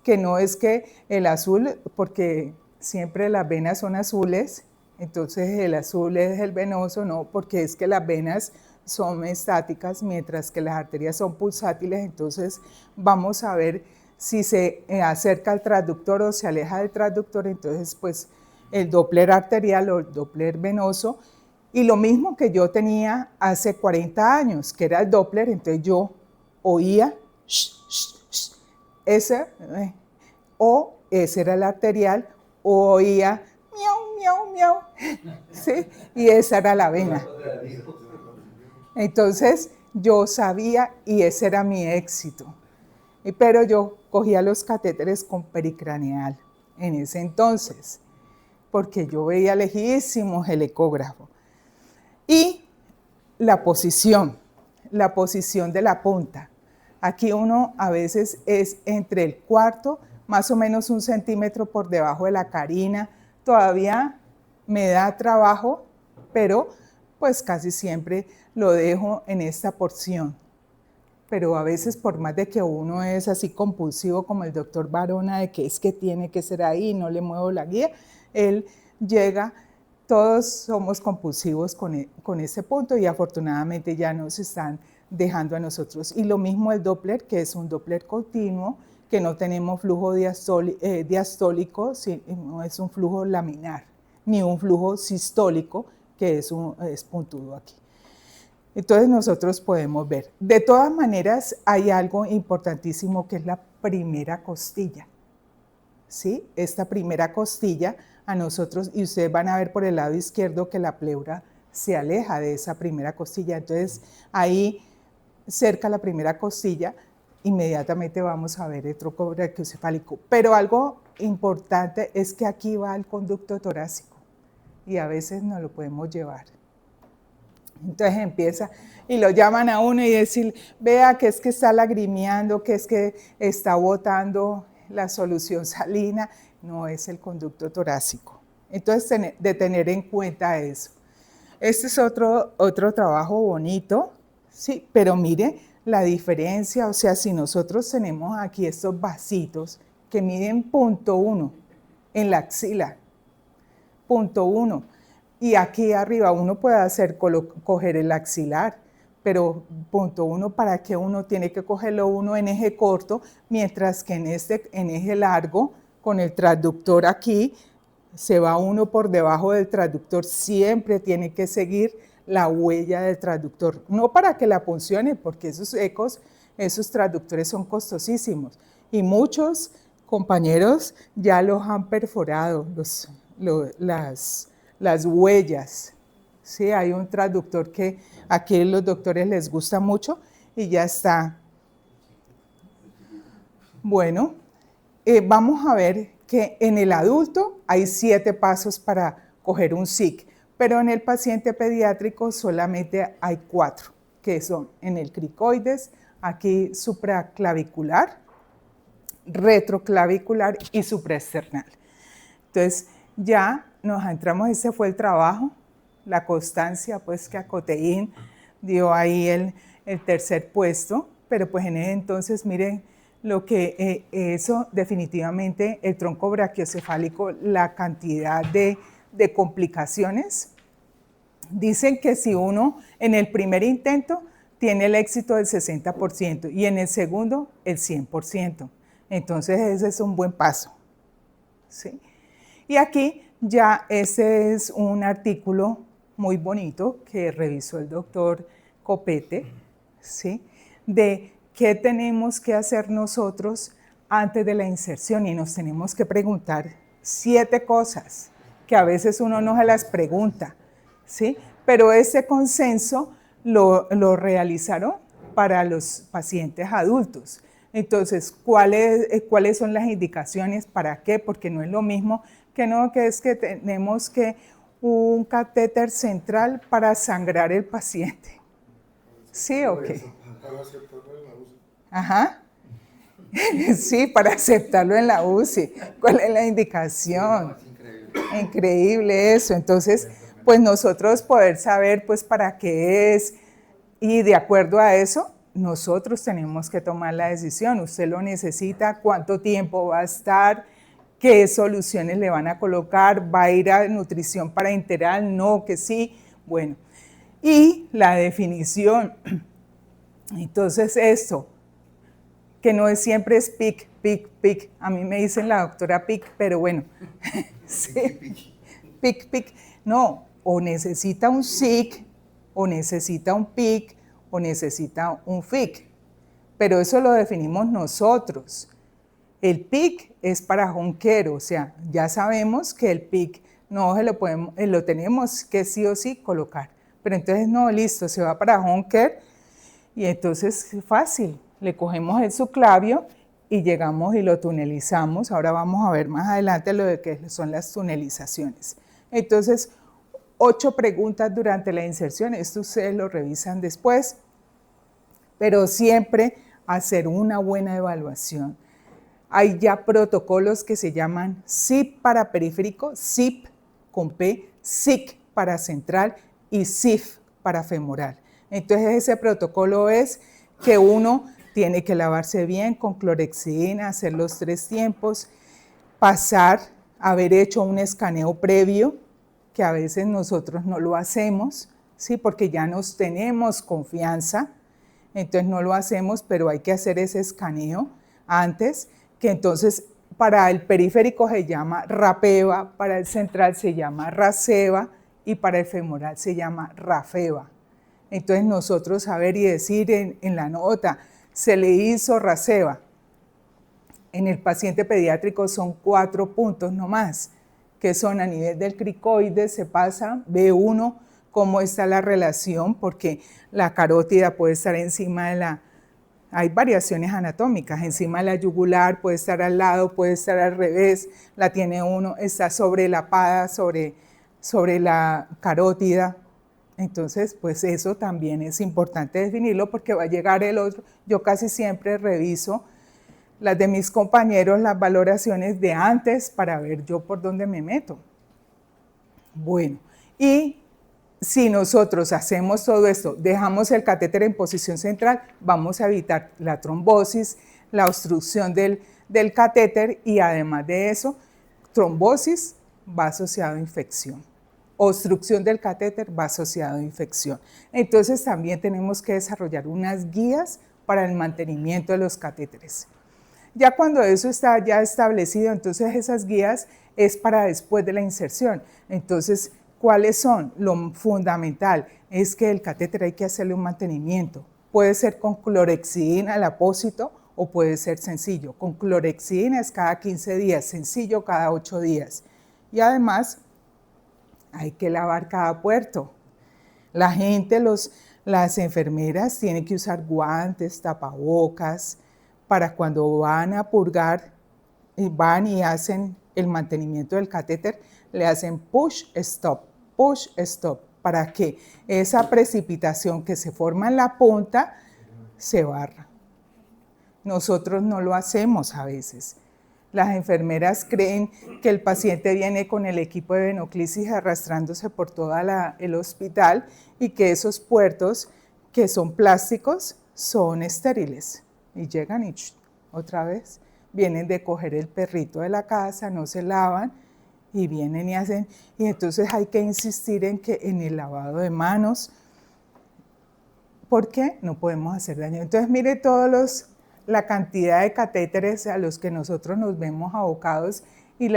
que no es que el azul, porque siempre las venas son azules, entonces el azul es el venoso, no, porque es que las venas son estáticas, mientras que las arterias son pulsátiles. Entonces vamos a ver si se acerca al transductor o se aleja del transductor. Entonces pues el Doppler arterial o el Doppler venoso, y lo mismo que yo tenía hace 40 años, que era el Doppler. Entonces yo oía ese, o ese era el arterial, o oía miau, miau, miau, ¿sí? Y esa era la vena. Entonces yo sabía, y ese era mi éxito. Pero yo cogía los catéteres con pericraneal en ese entonces, porque yo veía lejísimos el ecógrafo. Y la posición de la punta. Aquí uno a veces es entre el cuarto, más o menos 1 centímetro por debajo de la carina. Todavía me da trabajo, pero pues casi siempre lo dejo en esta porción. Pero a veces, por más de que uno es así compulsivo como el doctor Barona, de que es que tiene que ser ahí, no le muevo la guía, él llega. Todos somos compulsivos con ese punto, y afortunadamente ya nos están dejando a nosotros. Y lo mismo el Doppler, que es un Doppler continuo, que no tenemos flujo diastólico, no es un flujo laminar, ni un flujo sistólico, que es puntudo aquí. Entonces nosotros podemos ver. De todas maneras, hay algo importantísimo que es la primera costilla. ¿Sí? Esta primera costilla a nosotros, y ustedes van a ver por el lado izquierdo que la pleura se aleja de esa primera costilla. Entonces ahí cerca de la primera costilla inmediatamente vamos a ver el tronco brachiocefálico. Pero algo importante es que aquí va el conducto torácico y a veces no lo podemos llevar. Entonces empieza y lo llaman a uno y decir, vea que es que está lagrimeando, que es que está botando la solución salina. No, es el conducto torácico. Entonces de tener en cuenta eso. Este es otro trabajo bonito, sí, pero mire la diferencia. O sea, si nosotros tenemos aquí estos vasitos que miden 0.1 en la axila, 0.1, y aquí arriba uno puede coger el axilar, pero 0.1, ¿para qué uno tiene que cogerlo uno en eje corto, mientras que en eje largo, con el transductor aquí, se va uno por debajo del transductor? Siempre tiene que seguir la huella del transductor, no para que la funcione, porque esos transductores son costosísimos, y muchos compañeros ya los han perforado, las huellas. Sí, hay un transductor que aquí los doctores les gusta mucho y ya está. Bueno, vamos a ver que en el adulto hay 7 pasos para coger un SIC, pero en el paciente pediátrico solamente hay 4, que son en el cricoides, aquí supraclavicular, retroclavicular y supraesternal. Entonces ya nos entramos, ese fue el trabajo, la constancia, pues que Acoteín dio ahí el tercer puesto, pero pues en ese entonces miren lo que eso definitivamente, el tronco brachiocefálico, la cantidad de complicaciones Dicen que si uno en el primer intento tiene el éxito del 60% y en el segundo el 100%. Entonces ese es un buen paso, ¿sí? Y aquí ya ese es un artículo muy bonito que revisó el doctor Copete, ¿sí? De qué tenemos que hacer nosotros antes de la inserción, y nos tenemos que preguntar 7 cosas que a veces uno no se las pregunta, ¿sí? Pero ese consenso lo realizaron para los pacientes adultos. Entonces, ¿cuáles son las indicaciones? ¿Para qué? Porque no es lo mismo que es que tenemos que un catéter central para sangrar el paciente. ¿Sí o qué? Para aceptarlo en la UCI. Ajá. Sí, para aceptarlo en la UCI. ¿Cuál es la indicación? Sí, no, es increíble. Increíble eso. Entonces, pues nosotros poder saber pues para qué es, y de acuerdo a eso, nosotros tenemos que tomar la decisión. Usted lo necesita, cuánto tiempo va a estar, qué soluciones le van a colocar, va a ir a nutrición parenteral, no, que sí, bueno. Y la definición. Entonces esto, que no es siempre es PIC, PIC, PIC. A mí me dicen la doctora PIC, pero bueno. Sí. PIC, PIC. No, o necesita un SIC, o necesita un PIC, o necesita un FIC. Pero eso lo definimos nosotros. El PIC es para home care, o sea, ya sabemos que el PIC no se lo tenemos que sí o sí colocar. Pero entonces no, listo, se va para home care y entonces es fácil. Le cogemos el subclavio y llegamos y lo tunelizamos. Ahora vamos a ver más adelante lo de que son las tunelizaciones. Entonces, 8 preguntas durante la inserción. Esto ustedes lo revisan después, pero siempre hacer una buena evaluación. Hay ya protocolos que se llaman SIP para periférico, SIP con P, SIC para central y SIF para femoral. Entonces ese protocolo es que uno tiene que lavarse bien con clorhexidina, hacer los 3 tiempos, pasar, haber hecho un escaneo previo, que a veces nosotros no lo hacemos, ¿sí? Porque ya nos tenemos confianza, entonces no lo hacemos, pero hay que hacer ese escaneo antes, que entonces para el periférico se llama RAPEVA, para el central se llama RACEVA y para el femoral se llama RAFEVA. Entonces nosotros saber y decir en la nota, se le hizo RACEVA. En el paciente pediátrico son 4 puntos nomás, que son a nivel del cricoide, se pasa, B1, cómo está la relación, porque la carótida puede estar encima de la... Hay variaciones anatómicas, encima de la yugular, puede estar al lado, puede estar al revés, la tiene uno, está sobrelapada sobre la carótida. Entonces, pues eso también es importante definirlo porque va a llegar el otro. Yo casi siempre reviso las de mis compañeros, las valoraciones de antes para ver yo por dónde me meto. Bueno, y si nosotros hacemos todo esto, dejamos el catéter en posición central, vamos a evitar la trombosis, la obstrucción del catéter y además de eso, trombosis va asociado a infección. Obstrucción del catéter va asociado a infección. Entonces también tenemos que desarrollar unas guías para el mantenimiento de los catéteres. Ya cuando eso está ya establecido, entonces esas guías es para después de la inserción. Entonces, ¿cuáles son? Lo fundamental es que el catéter hay que hacerle un mantenimiento. Puede ser con clorhexidina al apósito o puede ser sencillo. Con clorhexidina es cada 15 días, sencillo cada 8 días. Y además hay que lavar cada puerto. La gente, las enfermeras tienen que usar guantes, tapabocas, para cuando van a purgar, van y hacen el mantenimiento del catéter, le hacen push, stop, para que esa precipitación que se forma en la punta se barra. Nosotros no lo hacemos a veces. Las enfermeras creen que el paciente viene con el equipo de venoclisis arrastrándose por todo el hospital y que esos puertos que son plásticos son estériles. Y llegan y otra vez vienen de coger el perrito de la casa, no se lavan y vienen y hacen, y entonces hay que insistir en el lavado de manos, porque no podemos hacer daño. Entonces mire la cantidad de catéteres a los que nosotros nos vemos abocados y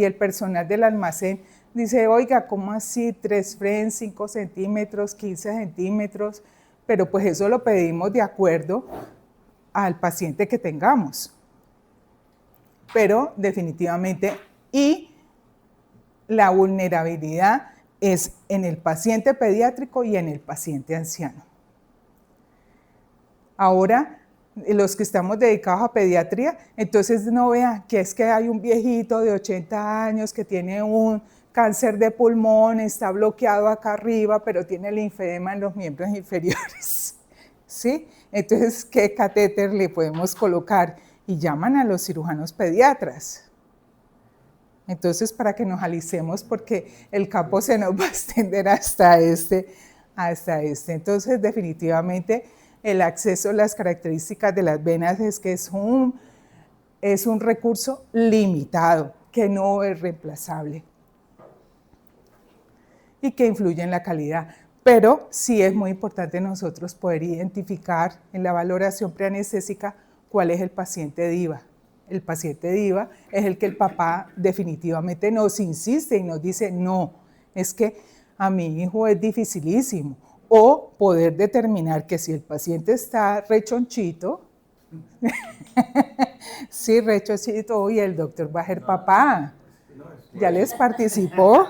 el personal del almacén dice, oiga, ¿cómo así? 3 Fren, 5 centímetros, 15 centímetros, pero pues eso lo pedimos de acuerdo al paciente que tengamos. Pero definitivamente, y la vulnerabilidad es en el paciente pediátrico y en el paciente anciano. Ahora, los que estamos dedicados a pediatría, entonces no vean que es que hay un viejito de 80 años que tiene un cáncer de pulmón, está bloqueado acá arriba, pero tiene linfedema en los miembros inferiores, ¿sí? Entonces, ¿qué catéter le podemos colocar? Y llaman a los cirujanos pediatras. Entonces, para que nos alicemos, porque el campo se nos va a extender hasta este. Entonces, definitivamente, el acceso a las características de las venas es que es un recurso limitado, que no es reemplazable y que influye en la calidad. Pero sí es muy importante nosotros poder identificar en la valoración preanestésica cuál es el paciente DIVA. El paciente DIVA es el que el papá definitivamente nos insiste y nos dice, no, es que a mi hijo es dificilísimo. O poder determinar que si el paciente está rechonchito, sí, rechonchito, y el doctor va a ser papá. ¿Ya les participó?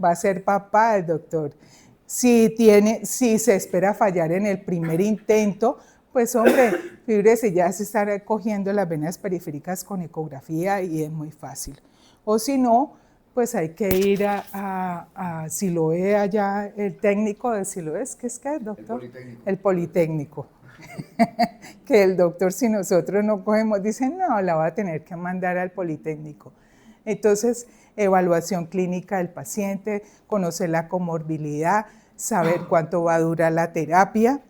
Va a ser papá el doctor. Si se espera fallar en el primer intento, pues hombre, fíjese, ya se están cogiendo las venas periféricas con ecografía y es muy fácil. O si no, pues hay que ir a Siloé allá, el técnico de Siloé, ¿qué es que es, doctor? El Politécnico. Que el doctor, si nosotros no cogemos, dice, no, la va a tener que mandar al Politécnico. Entonces, evaluación clínica del paciente, conocer la comorbilidad, saber cuánto va a durar la terapia,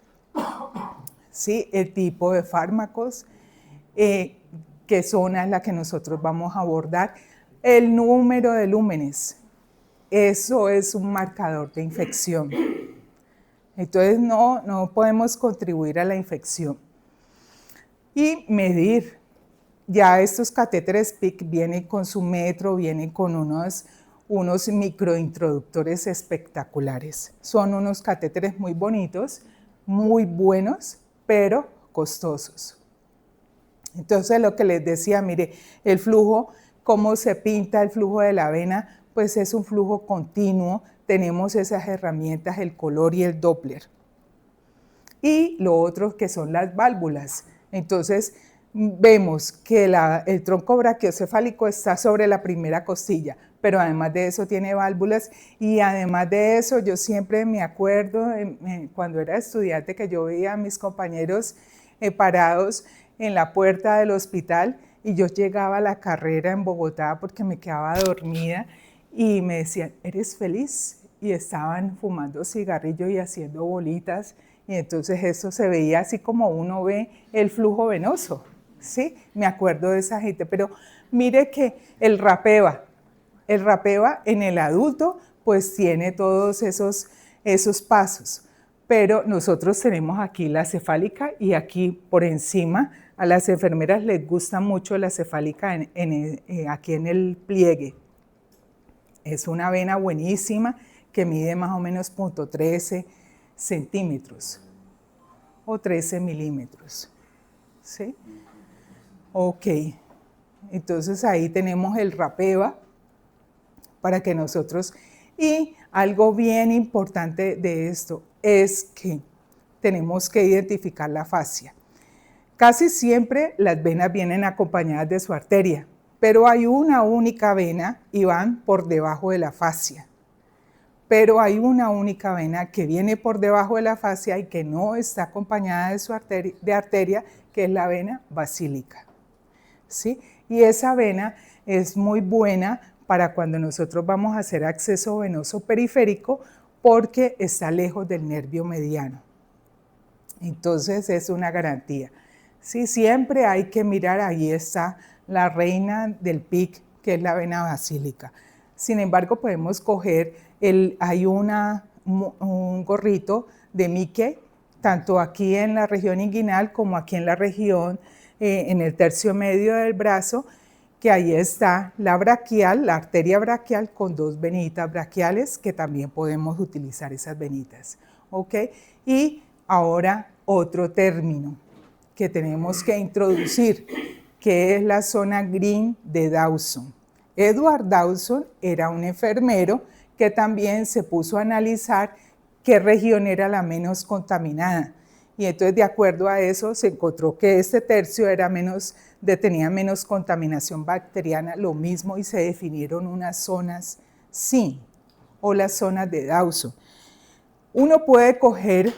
¿sí? El tipo de fármacos, qué zona es la que nosotros vamos a abordar, el número de lúmenes, eso es un marcador de infección. Entonces no podemos contribuir a la infección. Y medir. Ya estos catéteres PIC vienen con su metro, vienen con unos microintroductores espectaculares. Son unos catéteres muy bonitos, muy buenos, pero costosos. Entonces lo que les decía, mire, el flujo, cómo se pinta el flujo de la vena, pues es un flujo continuo, tenemos esas herramientas, el color y el Doppler. Y lo otro que son las válvulas. Entonces vemos que el tronco brachiocefálico está sobre la primera costilla, pero además de eso tiene válvulas y además de eso yo siempre me acuerdo cuando era estudiante que yo veía a mis compañeros parados en la puerta del hospital y yo llegaba a la carrera en Bogotá porque me quedaba dormida y me decían, ¿eres feliz? Y estaban fumando cigarrillo y haciendo bolitas y entonces eso se veía así como uno ve el flujo venoso, ¿sí? Me acuerdo de esa gente, pero mire que el rapeva en el adulto pues tiene todos esos pasos, pero nosotros tenemos aquí la cefálica y aquí por encima a las enfermeras les gusta mucho la cefálica aquí en el pliegue. Es una vena buenísima que mide más o menos 0.13 centímetros o 13 milímetros, ¿sí? Ok, entonces ahí tenemos el rapeva para que nosotros, y algo bien importante de esto es que tenemos que identificar la fascia. Casi siempre las venas vienen acompañadas de su arteria, pero hay una única vena y van por debajo de la fascia. Pero hay una única vena que viene por debajo de la fascia y que no está acompañada de su arteria, que es la vena basílica, ¿sí? Y esa vena es muy buena para cuando nosotros vamos a hacer acceso venoso periférico porque está lejos del nervio mediano. Entonces es una garantía. Sí, siempre hay que mirar, ahí está la reina del PIC, que es la vena basílica. Sin embargo, podemos coger, hay un gorrito de Mike, tanto aquí en la región inguinal como aquí en la región, en el tercio medio del brazo, que ahí está la braquial, la arteria braquial con 2 venitas braquiales, que también podemos utilizar esas venitas, ¿ok? Y ahora otro término que tenemos que introducir, que es la zona green de Dawson. Edward Dawson era un enfermero que también se puso a analizar qué región era la menos contaminada. Y entonces, de acuerdo a eso, se encontró que este tercio tenía menos contaminación bacteriana, lo mismo, y se definieron unas zonas SIN, o las zonas de Dawson. Uno puede coger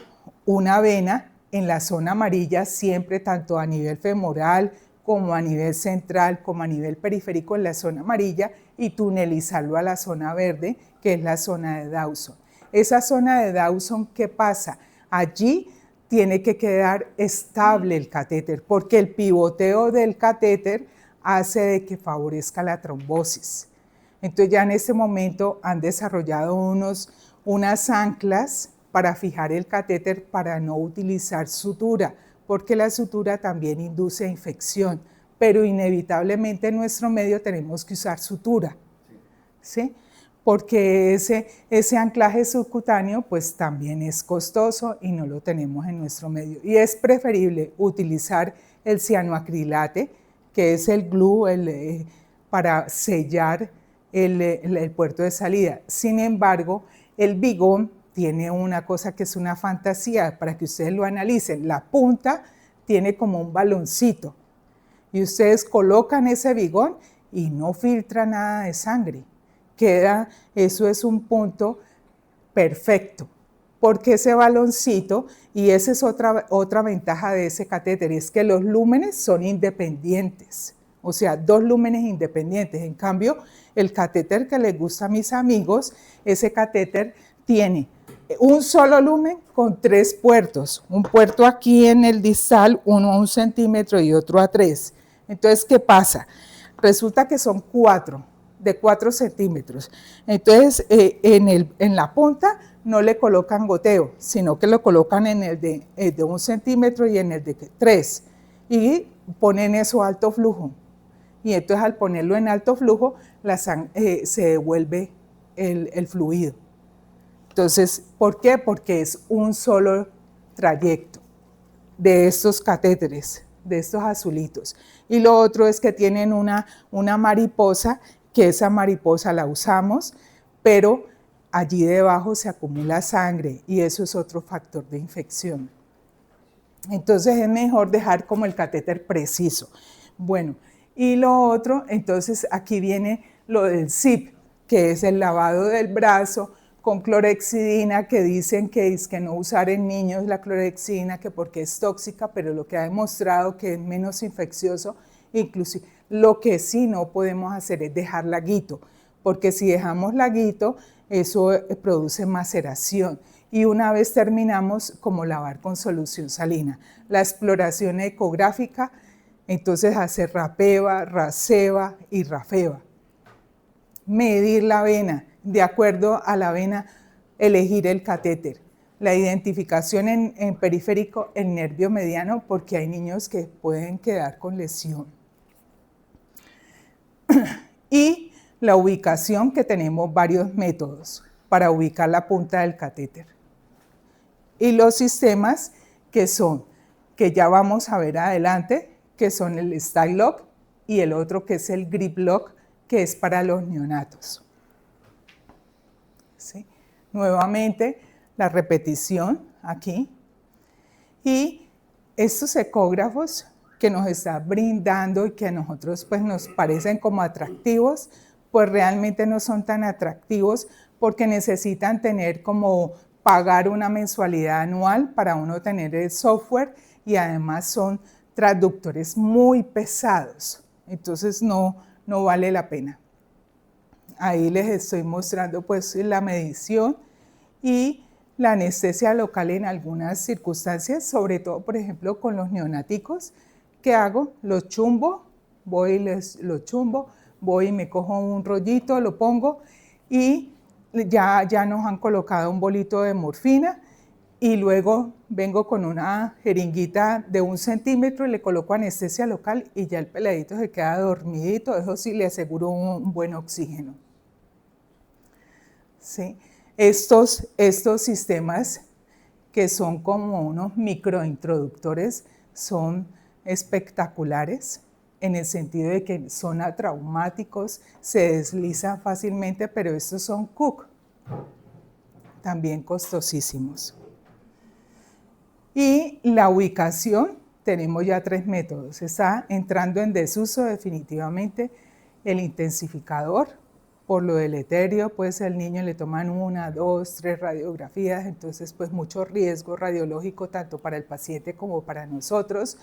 una vena en la zona amarilla siempre, tanto a nivel femoral como a nivel central, como a nivel periférico en la zona amarilla, y tunelizarlo a la zona verde, que es la zona de Dawson. Esa zona de Dawson, ¿qué pasa? Allí tiene que quedar estable el catéter, porque el pivoteo del catéter hace de que favorezca la trombosis. Entonces ya en este momento han desarrollado unas anclas para fijar el catéter para no utilizar sutura, porque la sutura también induce infección, pero inevitablemente en nuestro medio tenemos que usar sutura, ¿sí? Porque ese anclaje subcutáneo pues también es costoso y no lo tenemos en nuestro medio. Y es preferible utilizar el cianoacrilate, que es el glue para sellar el puerto de salida. Sin embargo, el bigón tiene una cosa que es una fantasía, para que ustedes lo analicen. La punta tiene como un baloncito y ustedes colocan ese bigón y no filtra nada de sangre. Eso es un punto perfecto, porque ese baloncito, y esa es otra ventaja de ese catéter, es que los lúmenes son independientes, o sea, 2 lúmenes independientes. En cambio, el catéter que les gusta a mis amigos, ese catéter tiene un solo lumen con 3 puertos, un puerto aquí en el distal, uno a 1 centímetro y otro a 3. Entonces, ¿qué pasa? Resulta que son 4, de 4 centímetros. Entonces, en la punta no le colocan goteo, sino que lo colocan en el de 1 centímetro y en el de 3. Y ponen eso a alto flujo. Y entonces, al ponerlo en alto flujo, se devuelve el fluido. Entonces, ¿por qué? Porque es un solo trayecto de estos catéteres, de estos azulitos. Y lo otro es que tienen una mariposa, que esa mariposa la usamos, pero allí debajo se acumula sangre y eso es otro factor de infección. Entonces es mejor dejar como el catéter preciso. Bueno, y lo otro, entonces aquí viene lo del SIP, que es el lavado del brazo con clorhexidina, que dicen que es que no usar en niños la clorhexidina, que porque es tóxica, pero lo que ha demostrado que es menos infeccioso. Inclusive, lo que sí no podemos hacer es dejar laguito, porque si dejamos laguito, eso produce maceración. Y una vez terminamos, como lavar con solución salina. La exploración ecográfica, entonces hacer rapeva, raceva y rafeva. Medir la vena, de acuerdo a la vena, elegir el catéter. La identificación en periférico, el nervio mediano, porque hay niños que pueden quedar con lesión. Y la ubicación, que tenemos varios métodos para ubicar la punta del catéter. Y los sistemas que ya vamos a ver adelante, que son el Style Lock y el otro que es el Grip Lock, que es para los neonatos. ¿Sí? Nuevamente, la repetición aquí. Y estos ecógrafos que nos está brindando y que a nosotros pues, nos parecen como atractivos, pues realmente no son tan atractivos porque necesitan pagar una mensualidad anual para uno tener el software y además son traductores muy pesados. Entonces no vale la pena. Ahí les estoy mostrando pues la medición y la anestesia local en algunas circunstancias, sobre todo por ejemplo con los neonáticos. ¿Qué hago? Los chumbo, voy y los chumbo, voy y me cojo un rollito, lo pongo y ya nos han colocado un bolito de morfina y luego vengo con una jeringuita de 1 centímetro y le coloco anestesia local y ya el peladito se queda dormidito, eso sí le aseguro un buen oxígeno. ¿Sí? Estos sistemas que son como unos microintroductores son espectaculares en el sentido de que son atraumáticos, se deslizan fácilmente, pero estos son Cook, también costosísimos. Y la ubicación, tenemos ya 3 métodos. Está entrando en desuso definitivamente el intensificador. Por lo del etéreo, pues el niño le toman 1, 2, 3 radiografías, entonces pues mucho riesgo radiológico tanto para el paciente como para nosotros.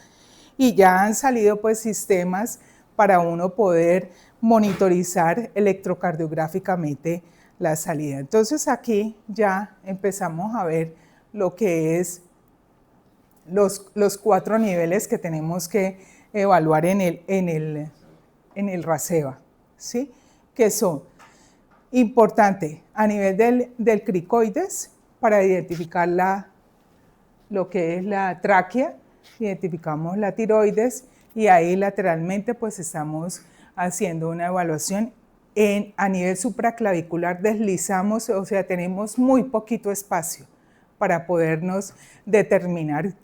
Y ya han salido pues sistemas para uno poder monitorizar electrocardiográficamente la salida. Entonces aquí ya empezamos a ver lo que es los 4 niveles que tenemos que evaluar en el RASEBA, ¿sí? Que son importante a nivel del cricoides para identificar lo que es la tráquea, identificamos la tiroides y ahí lateralmente pues estamos haciendo una evaluación. A nivel supraclavicular deslizamos, o sea, tenemos muy poquito espacio para podernos determinar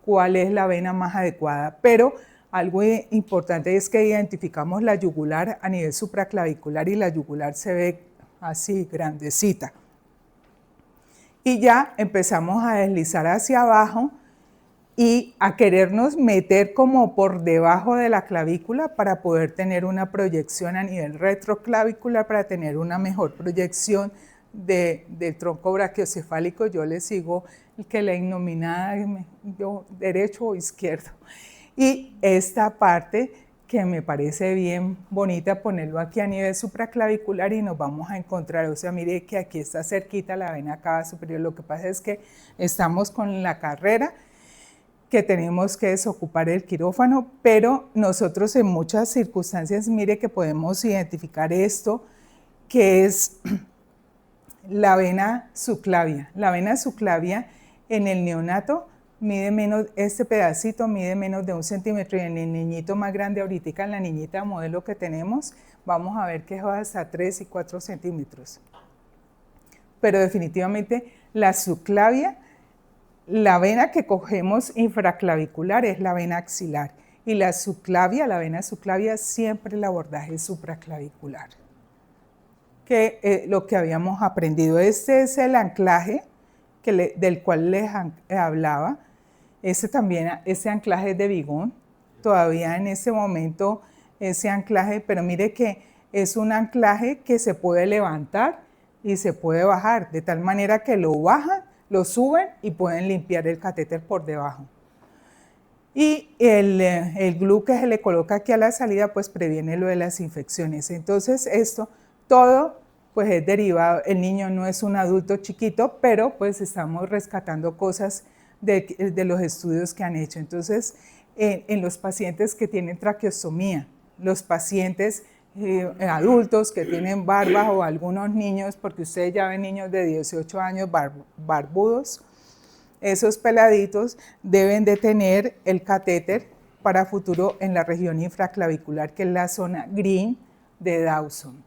cuál es la vena más adecuada, pero algo importante es que identificamos la yugular a nivel supraclavicular y la yugular se ve así, grandecita. Y ya empezamos a deslizar hacia abajo y a querernos meter como por debajo de la clavícula para poder tener una proyección a nivel retroclavicular, para tener una mejor proyección del tronco brachiocefálico. Yo le sigo el que la innominada, yo derecho o izquierdo. Y esta parte que me parece bien bonita, ponerlo aquí a nivel supraclavicular y nos vamos a encontrar, o sea, mire que aquí está cerquita la vena cava superior. Lo que pasa es que estamos con la carrera, que tenemos que desocupar el quirófano, pero nosotros en muchas circunstancias, mire que podemos identificar esto, que es la vena subclavia. La vena subclavia en el neonato mide menos, este pedacito mide menos de 1 centímetro y en el niñito más grande, ahorita en la niñita modelo que tenemos, vamos a ver que es hasta 3 y 4 centímetros. Pero definitivamente la subclavia, la vena que cogemos infraclavicular es la vena axilar y la subclavia, la vena subclavia, siempre el abordaje es supraclavicular. Que lo que habíamos aprendido, este es el anclaje del cual les hablaba. Ese anclaje es de Bigón, todavía en ese momento ese anclaje, pero mire que es un anclaje que se puede levantar y se puede bajar, de tal manera que lo bajan, lo suben y pueden limpiar el catéter por debajo. Y el glue que se le coloca aquí a la salida pues previene lo de las infecciones. Entonces esto todo pues es derivado, el niño no es un adulto chiquito, pero pues estamos rescatando cosas de los estudios que han hecho. Entonces, en los pacientes que tienen traqueostomía, los pacientes adultos que tienen barba o algunos niños, porque ustedes ya ven niños de 18 años barbudos, esos peladitos deben de tener el catéter para futuro en la región infraclavicular, que es la zona green de Dawson.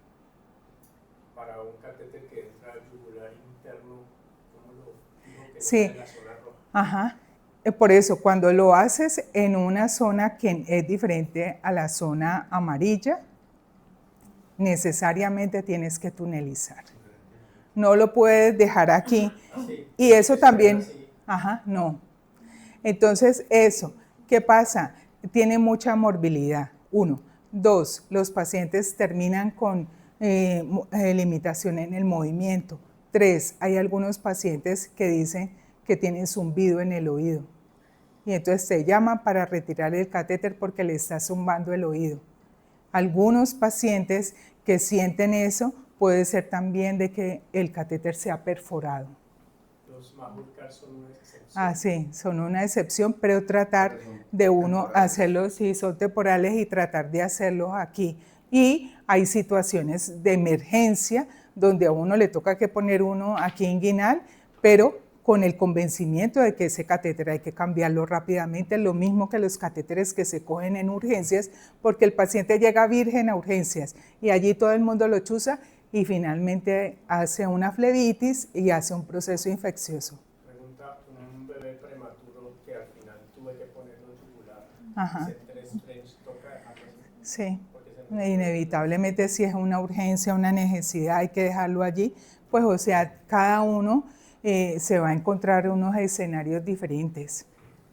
Para un catéter que entra al yugular interno, ¿cómo lo dijo que Sí. en la zona roja? Ajá. Por eso, cuando lo haces en una zona que es diferente a la zona amarilla, necesariamente tienes que tunelizar. No lo puedes dejar aquí. Sí. Y eso también, Sí. ajá, no. Entonces, eso, ¿qué pasa? Tiene mucha morbilidad, 1. 2, los pacientes terminan con limitación en el movimiento. 3, hay algunos pacientes que dicen que tienen zumbido en el oído. Y entonces se llaman para retirar el catéter porque le está zumbando el oído. Algunos pacientes que sienten eso, puede ser también de que el catéter sea perforado. Los Mahulkar son una excepción. Ah, sí, son una excepción, pero tratar de uno hacerlos, si son temporales, y tratar de hacerlos aquí. Y hay situaciones de emergencia donde a uno le toca que poner uno aquí inguinal, pero con el convencimiento de que ese catéter hay que cambiarlo rápidamente, lo mismo que los catéteres que se cogen en urgencias, porque el paciente llega virgen a urgencias y allí todo el mundo lo chuza y finalmente hace una flebitis y hace un proceso infeccioso. Pregunta, un bebé prematuro que al final tuve que ponerlo yugular, Ajá. ¿ese 3 French toca dejarlo así? Sí, inevitablemente si es una urgencia, una necesidad, hay que dejarlo allí, pues o sea, cada uno se va a encontrar unos escenarios diferentes.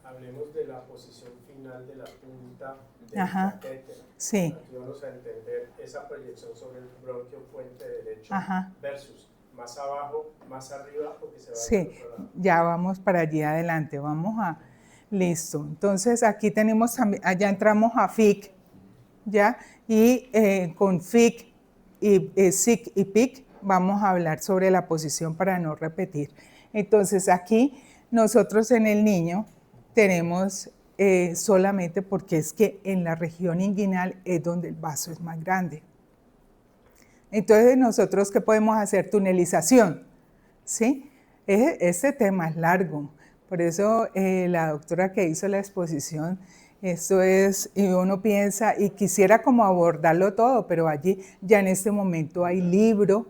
Hablemos de la posición final de la punta del Ajá. catéter. Sí. Ayúdanos a entender esa proyección sobre el bronquio fuente derecho. Ajá. Versus más abajo, más arriba, porque se va Sí, al otro lado. ya vamos para allí adelante, vamos a, listo. Entonces aquí tenemos, allá entramos a FIC, ¿ya? Y con FIC y SIC y PIC vamos a hablar sobre la posición para no repetir. Entonces aquí nosotros en el niño tenemos solamente porque es que en la región inguinal es donde el vaso es más grande. Entonces nosotros ¿qué podemos hacer? Tunelización, ¿sí? Este tema es largo, por eso la doctora que hizo la exposición, esto es, y uno piensa, y quisiera como abordarlo todo, pero allí ya en este momento hay libro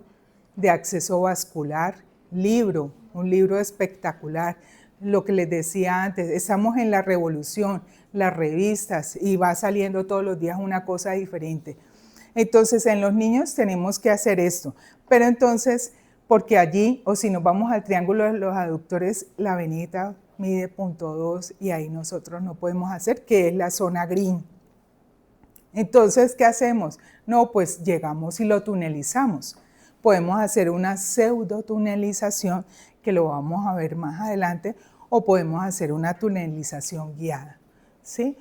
de acceso vascular, un libro espectacular. Lo que les decía antes, estamos en la revolución, las revistas, y va saliendo todos los días una cosa diferente. Entonces, en los niños tenemos que hacer esto, pero entonces, porque allí, o si nos vamos al triángulo de los aductores, la venita mide 0.2 y ahí nosotros no podemos hacer, que es la zona green. Entonces, ¿qué hacemos? No, pues llegamos y lo tunelizamos. Podemos hacer una pseudotunelización, que lo vamos a ver más adelante, o podemos hacer una tunelización guiada, ¿sí?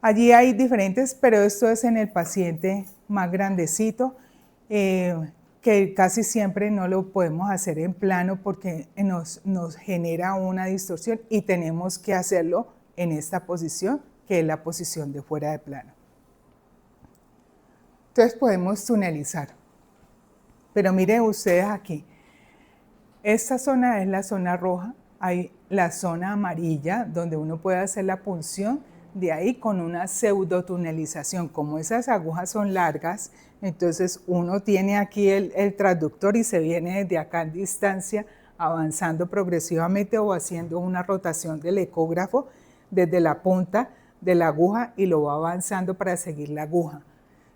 Allí hay diferentes, pero esto es en el paciente más grandecito, que casi siempre no lo podemos hacer en plano porque nos genera una distorsión y tenemos que hacerlo en esta posición, que es la posición de fuera de plano. Entonces podemos tunelizar. Pero miren ustedes aquí, esta zona es la zona roja, hay la zona amarilla donde uno puede hacer la punción, de ahí con una pseudotunelización. Como esas agujas son largas, entonces uno tiene aquí el transductor y se viene desde acá en distancia avanzando progresivamente o haciendo una rotación del ecógrafo desde la punta de la aguja y lo va avanzando para seguir la aguja.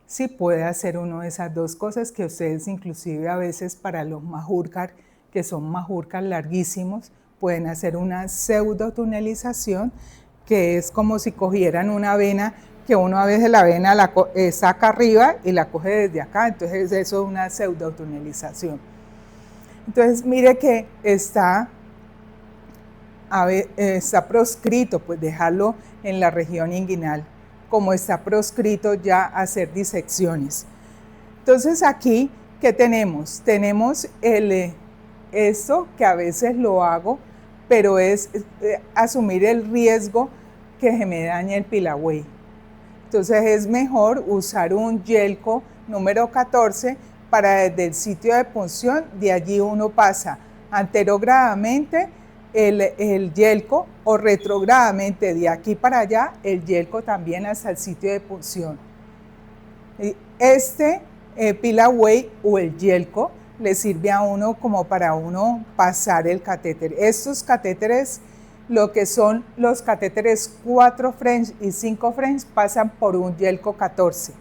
Sí puede hacer uno de esas dos cosas que ustedes inclusive a veces para los majurcar, que son majurcar larguísimos, pueden hacer una pseudotunelización, que es como si cogieran una vena, que uno a veces la vena la saca arriba y la coge desde acá, entonces eso es una pseudotunelización. Entonces mire que está proscrito, pues dejarlo en la región inguinal, como está proscrito ya hacer disecciones. Entonces aquí, ¿qué tenemos? Tenemos esto que a veces lo hago, pero es asumir el riesgo que se me dañe el Pillaway. Entonces es mejor usar un yelco número 14 para desde el sitio de punción, de allí uno pasa anterogradamente el yelco o retrogradamente de aquí para allá el yelco también hasta el sitio de punción. Este Pillaway o el yelco le sirve a uno como para uno pasar el catéter. Estos catéteres, lo que son los catéteres 4 French y 5 French, pasan por un yelco 14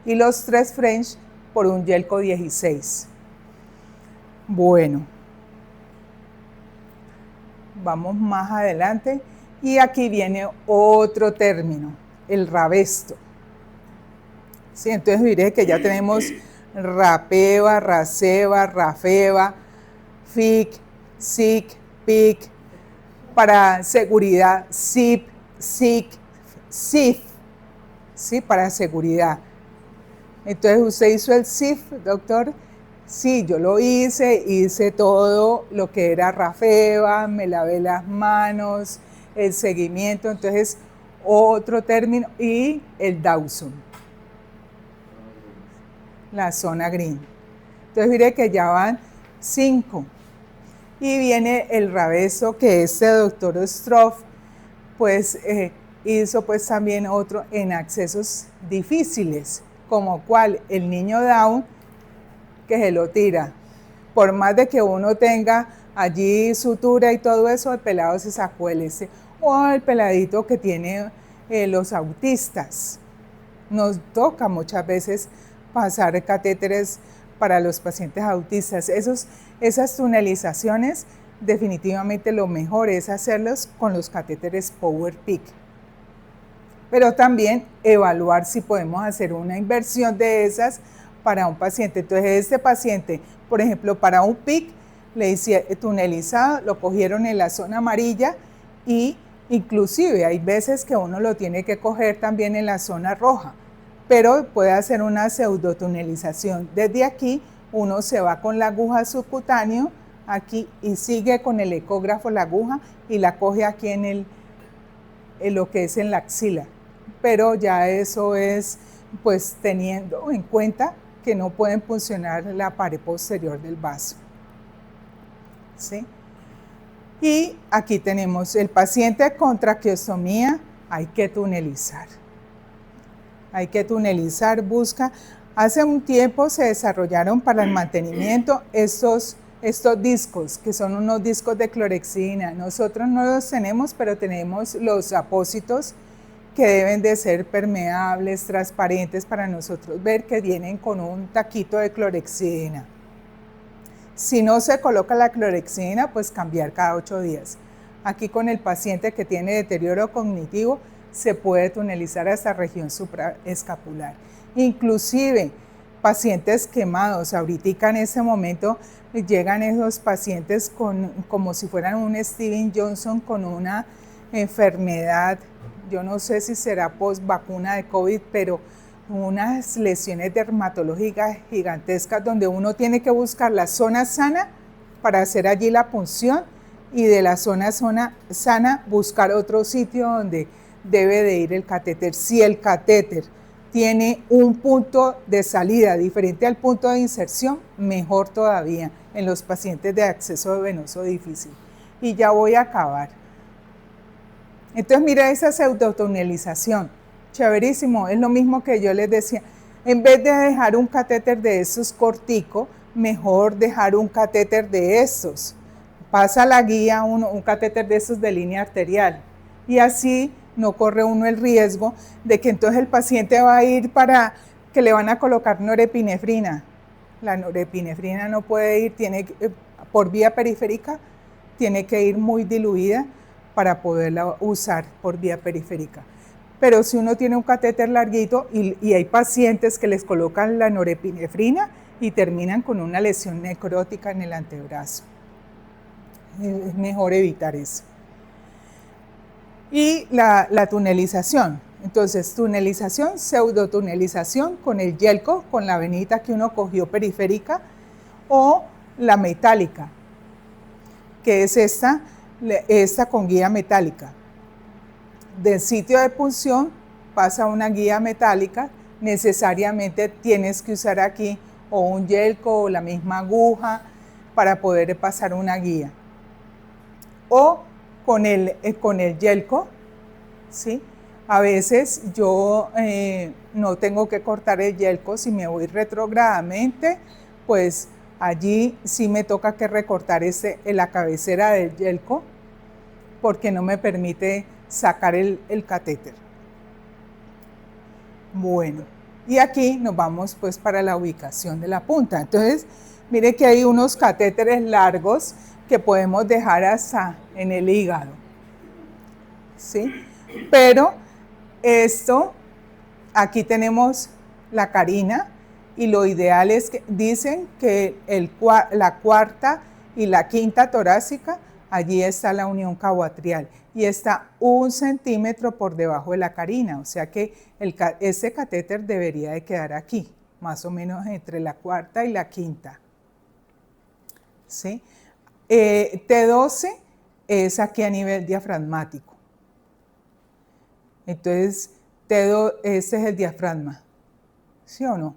y los 3 French por un yelco 16. Bueno, vamos más adelante y aquí viene otro término, el rabesto. ¿Sí? Entonces diré que ya tenemos Rapeva, Raceva, Rafeva, FIC, SIC, PIC, para seguridad, SIP, SIC, SIF, ¿sí? Para seguridad. Entonces, ¿usted hizo el SIF, doctor? Sí, yo lo hice todo lo que era Rafeva, me lavé las manos, el seguimiento, entonces otro término, y el Dawson. la zona green. Entonces mire que ya van 5. Y viene el Rabezo, que este doctor Ostroff pues hizo pues también otro en accesos difíciles, como cual el niño Down, que se lo tira. Por más de que uno tenga allí sutura y todo eso, el pelado se sacó el ese. O el peladito que tiene los autistas. Nos toca muchas veces pasar catéteres para los pacientes autistas. Esas tunelizaciones, definitivamente lo mejor es hacerlos con los catéteres PowerPick. Pero también evaluar si podemos hacer una inversión de esas para un paciente. Entonces, este paciente, por ejemplo, para un PIC, le hicieron tunelizado, lo cogieron en la zona amarilla y inclusive hay veces que uno lo tiene que coger también en la zona roja, pero puede hacer una pseudotunelización. Desde aquí, uno se va con la aguja subcutáneo aquí y sigue con el ecógrafo la aguja y la coge aquí en lo que es en la axila. Pero ya eso es pues teniendo en cuenta que no pueden puncionar la pared posterior del vaso. ¿Sí? Y aquí tenemos el paciente con traqueostomía, hay que tunelizar. Hay que tunelizar, busca. Hace un tiempo se desarrollaron para el mantenimiento estos discos, que son unos discos de clorexidina. Nosotros no los tenemos, pero tenemos los apósitos que deben de ser permeables, transparentes, para nosotros ver que vienen con un taquito de clorexidina. Si no se coloca la clorexidina, pues cambiar cada 8 días. Aquí con el paciente que tiene deterioro cognitivo, se puede tunelizar hasta región supraescapular. Inclusive, pacientes quemados, ahorita en ese momento llegan esos pacientes como si fueran un Steven Johnson con una enfermedad, yo no sé si será post vacuna de COVID, pero unas lesiones dermatológicas gigantescas donde uno tiene que buscar la zona sana para hacer allí la punción y de la zona sana buscar otro sitio donde debe de ir el catéter. Si el catéter tiene un punto de salida diferente al punto de inserción, mejor todavía en los pacientes de acceso venoso difícil. Y ya voy a acabar. Entonces mira esa pseudotunelización, chéverísimo, es lo mismo que yo les decía, en vez de dejar un catéter de esos cortico, mejor dejar un catéter de estos. Pasa la guía un catéter de esos de línea arterial y así no corre uno el riesgo de que entonces el paciente va a ir para que le van a colocar norepinefrina. La norepinefrina no puede ir, por vía periférica, tiene que ir muy diluida para poderla usar por vía periférica. Pero si uno tiene un catéter larguito y hay pacientes que les colocan la norepinefrina y terminan con una lesión necrótica en el antebrazo. Es mejor evitar eso. Y la tunelización. Entonces, tunelización, pseudotunelización con el yelco, con la venita que uno cogió periférica, o la metálica, que es esta con guía metálica. Del sitio de punción pasa una guía metálica, necesariamente tienes que usar aquí o un yelco o la misma aguja para poder pasar una guía. O con el yelco, ¿sí? A veces yo no tengo que cortar el yelco, si me voy retrogradamente, pues allí sí me toca que recortar la cabecera del yelco porque no me permite sacar el catéter. Bueno, y aquí nos vamos pues para la ubicación de la punta. Entonces, mire que hay unos catéteres largos que podemos dejar hasta en el hígado, ¿sí? Pero aquí tenemos la carina y lo ideal es que dicen que la cuarta y la quinta torácica, allí está la unión caboatrial y está 1 centímetro por debajo de la carina, o sea que ese catéter debería de quedar aquí, más o menos entre la cuarta y la quinta, ¿sí? T12 es aquí a nivel diafragmático. Entonces, ese es el diafragma, ¿sí o no?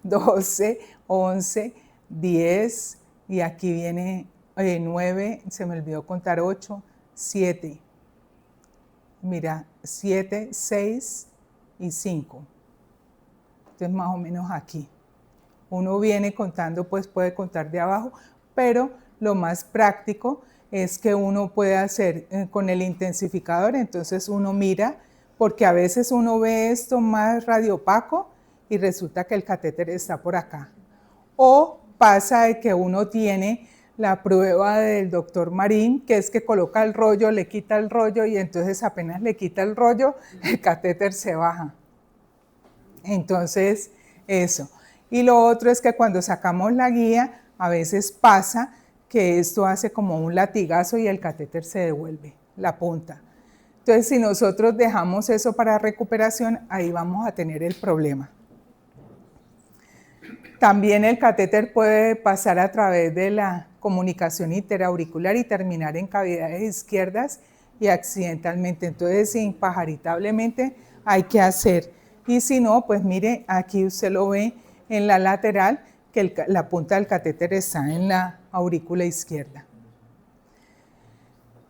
12, 11, 10, y aquí viene 9, se me olvidó contar 8, 7. Mira, 7, 6 y 5. Entonces más o menos aquí. Uno viene contando, pues puede contar de abajo, pero lo más práctico es que uno puede hacer con el intensificador, entonces uno mira, porque a veces uno ve esto más radiopaco y resulta que el catéter está por acá. O pasa de que uno tiene la prueba del doctor Marín, que es que coloca el rollo, le quita el rollo y entonces apenas le quita el rollo, el catéter se baja. Entonces, eso. Y lo otro es que cuando sacamos la guía, a veces pasa que esto hace como un latigazo y el catéter se devuelve, la punta. Entonces, si nosotros dejamos eso para recuperación, ahí vamos a tener el problema. También el catéter puede pasar a través de la comunicación interauricular y terminar en cavidades izquierdas y accidentalmente. Entonces, impajaritablemente hay que hacer. Y si no, pues mire, aquí usted lo ve en la lateral, que la punta del catéter está en la aurícula izquierda.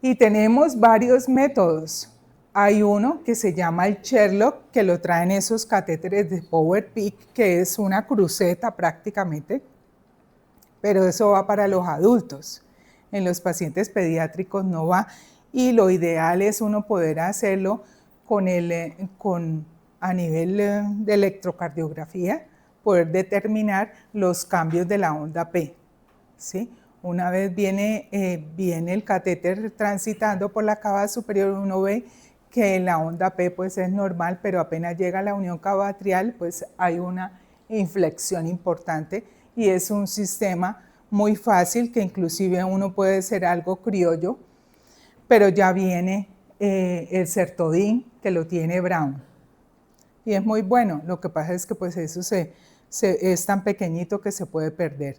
Y tenemos varios métodos. Hay uno que se llama el Sherlock, que lo traen esos catéteres de PowerPeak, que es una cruceta prácticamente, pero eso va para los adultos. En los pacientes pediátricos no va, y lo ideal es uno poder hacerlo a nivel de electrocardiografía, poder determinar los cambios de la onda P, ¿sí? Una vez viene el catéter transitando por la cava superior, uno ve que la onda P pues es normal, pero apenas llega a la unión cavatrial, pues hay una inflexión importante y es un sistema muy fácil que inclusive uno puede hacer algo criollo, pero ya viene el Certodin, que lo tiene Brown. Y es muy bueno, lo que pasa es que pues eso es tan pequeñito que se puede perder.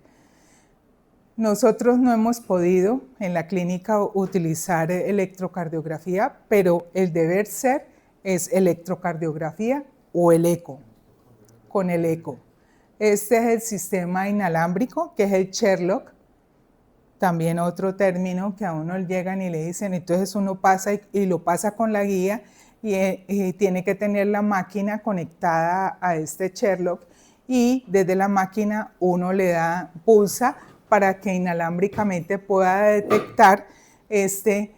Nosotros no hemos podido en la clínica utilizar electrocardiografía, pero el deber ser es electrocardiografía o el eco, con el eco. Este es el sistema inalámbrico, que es el Sherlock, también otro término que a uno llegan y le dicen, entonces uno pasa y lo pasa con la guía y tiene que tener la máquina conectada a este Sherlock y desde la máquina uno le da, pulsa para que inalámbricamente pueda detectar este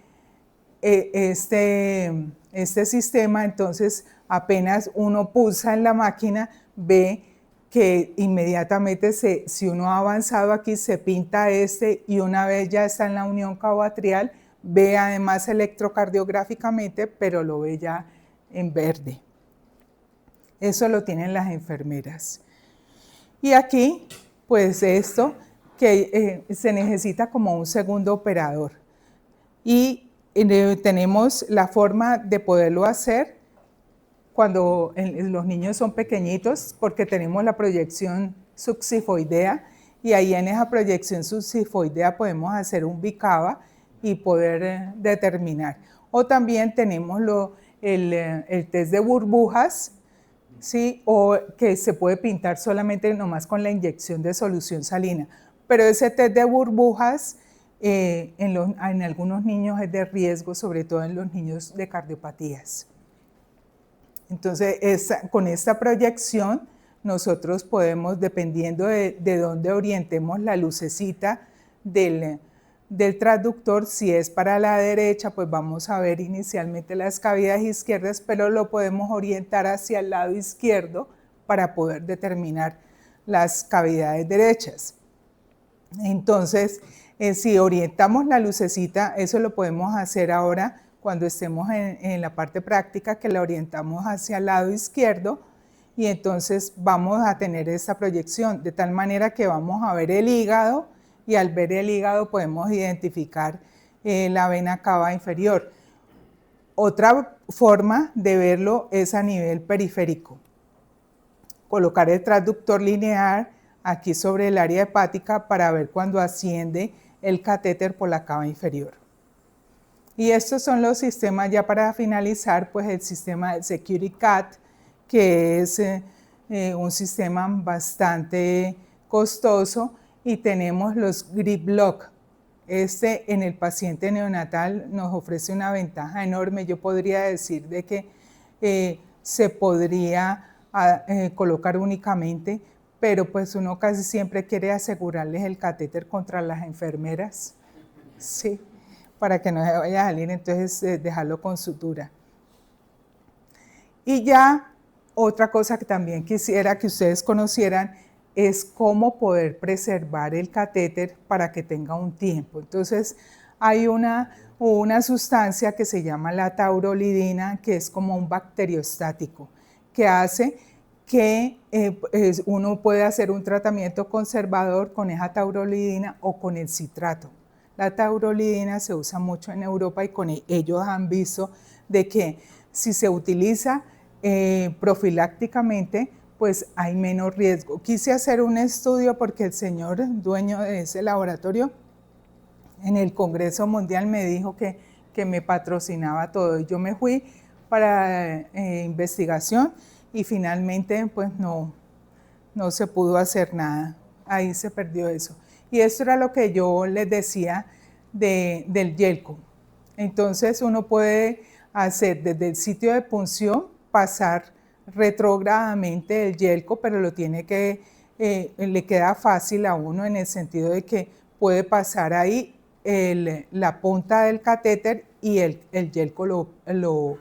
sistema. Entonces apenas uno pulsa en la máquina, ve que inmediatamente si uno ha avanzado aquí se pinta y una vez ya está en la unión cavatrial, ve además electrocardiográficamente, pero lo ve ya en verde. Eso lo tienen las enfermeras. Y aquí, pues esto, que se necesita como un segundo operador. Y tenemos la forma de poderlo hacer cuando los niños son pequeñitos, porque tenemos la proyección subsifoidea, y ahí en esa proyección subsifoidea podemos hacer un bicava y poder determinar. O también tenemos el test de burbujas, ¿sí? O que se puede pintar solamente nomás con la inyección de solución salina. Pero ese test de burbujas en algunos niños es de riesgo, sobre todo en los niños de cardiopatías. Entonces, con esta proyección, nosotros podemos, dependiendo de dónde orientemos la lucecita del transductor, si es para la derecha, pues vamos a ver inicialmente las cavidades izquierdas, pero lo podemos orientar hacia el lado izquierdo para poder determinar las cavidades derechas. Entonces, si orientamos la lucecita, eso lo podemos hacer ahora cuando estemos en la parte práctica, que la orientamos hacia el lado izquierdo, y entonces vamos a tener esta proyección, de tal manera que vamos a ver el hígado, y al ver el hígado podemos identificar la vena cava inferior. Otra forma de verlo es a nivel periférico. Colocar el transductor lineal aquí sobre el área hepática para ver cuando asciende el catéter por la cava inferior. Y estos son los sistemas, ya para finalizar, pues el sistema de Security CAT, que es un sistema bastante costoso, y tenemos los Grip Lock. Este en el paciente neonatal nos ofrece una ventaja enorme. Yo podría decir de que se podría colocar únicamente, pero pues uno casi siempre quiere asegurarles el catéter contra las enfermeras, sí, para que no se vaya a salir, entonces dejarlo con sutura. Y ya otra cosa que también quisiera que ustedes conocieran es cómo poder preservar el catéter para que tenga un tiempo. Entonces hay una sustancia que se llama la taurolidina, que es como un bacteriostático, que hace que uno puede hacer un tratamiento conservador con esa taurolidina o con el citrato. La taurolidina se usa mucho en Europa y con ellos han visto de que si se utiliza profilácticamente, pues hay menos riesgo. Quise hacer un estudio porque el señor dueño de ese laboratorio en el Congreso Mundial me dijo que me patrocinaba todo. Yo me fui para investigación y finalmente pues no se pudo hacer nada. Ahí se perdió eso. Y esto era lo que yo les decía del yelco. Entonces uno puede hacer desde el sitio de punción, pasar retrógradamente el yelco, pero lo tiene que, le queda fácil a uno en el sentido de que puede pasar ahí la punta del catéter y el yelco lo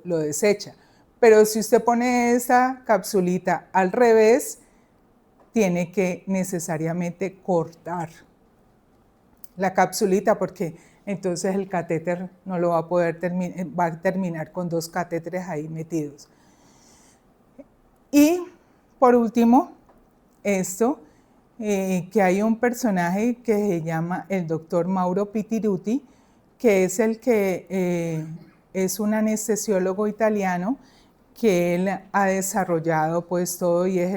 desecha. Pero si usted pone esa capsulita al revés, tiene que necesariamente cortar la capsulita porque entonces el catéter no lo va a poder va a terminar con dos catéteres ahí metidos. Y por último, que hay un personaje que se llama el doctor Mauro Pittiruti, que es el que es un anestesiólogo italiano, que él ha desarrollado pues todo y es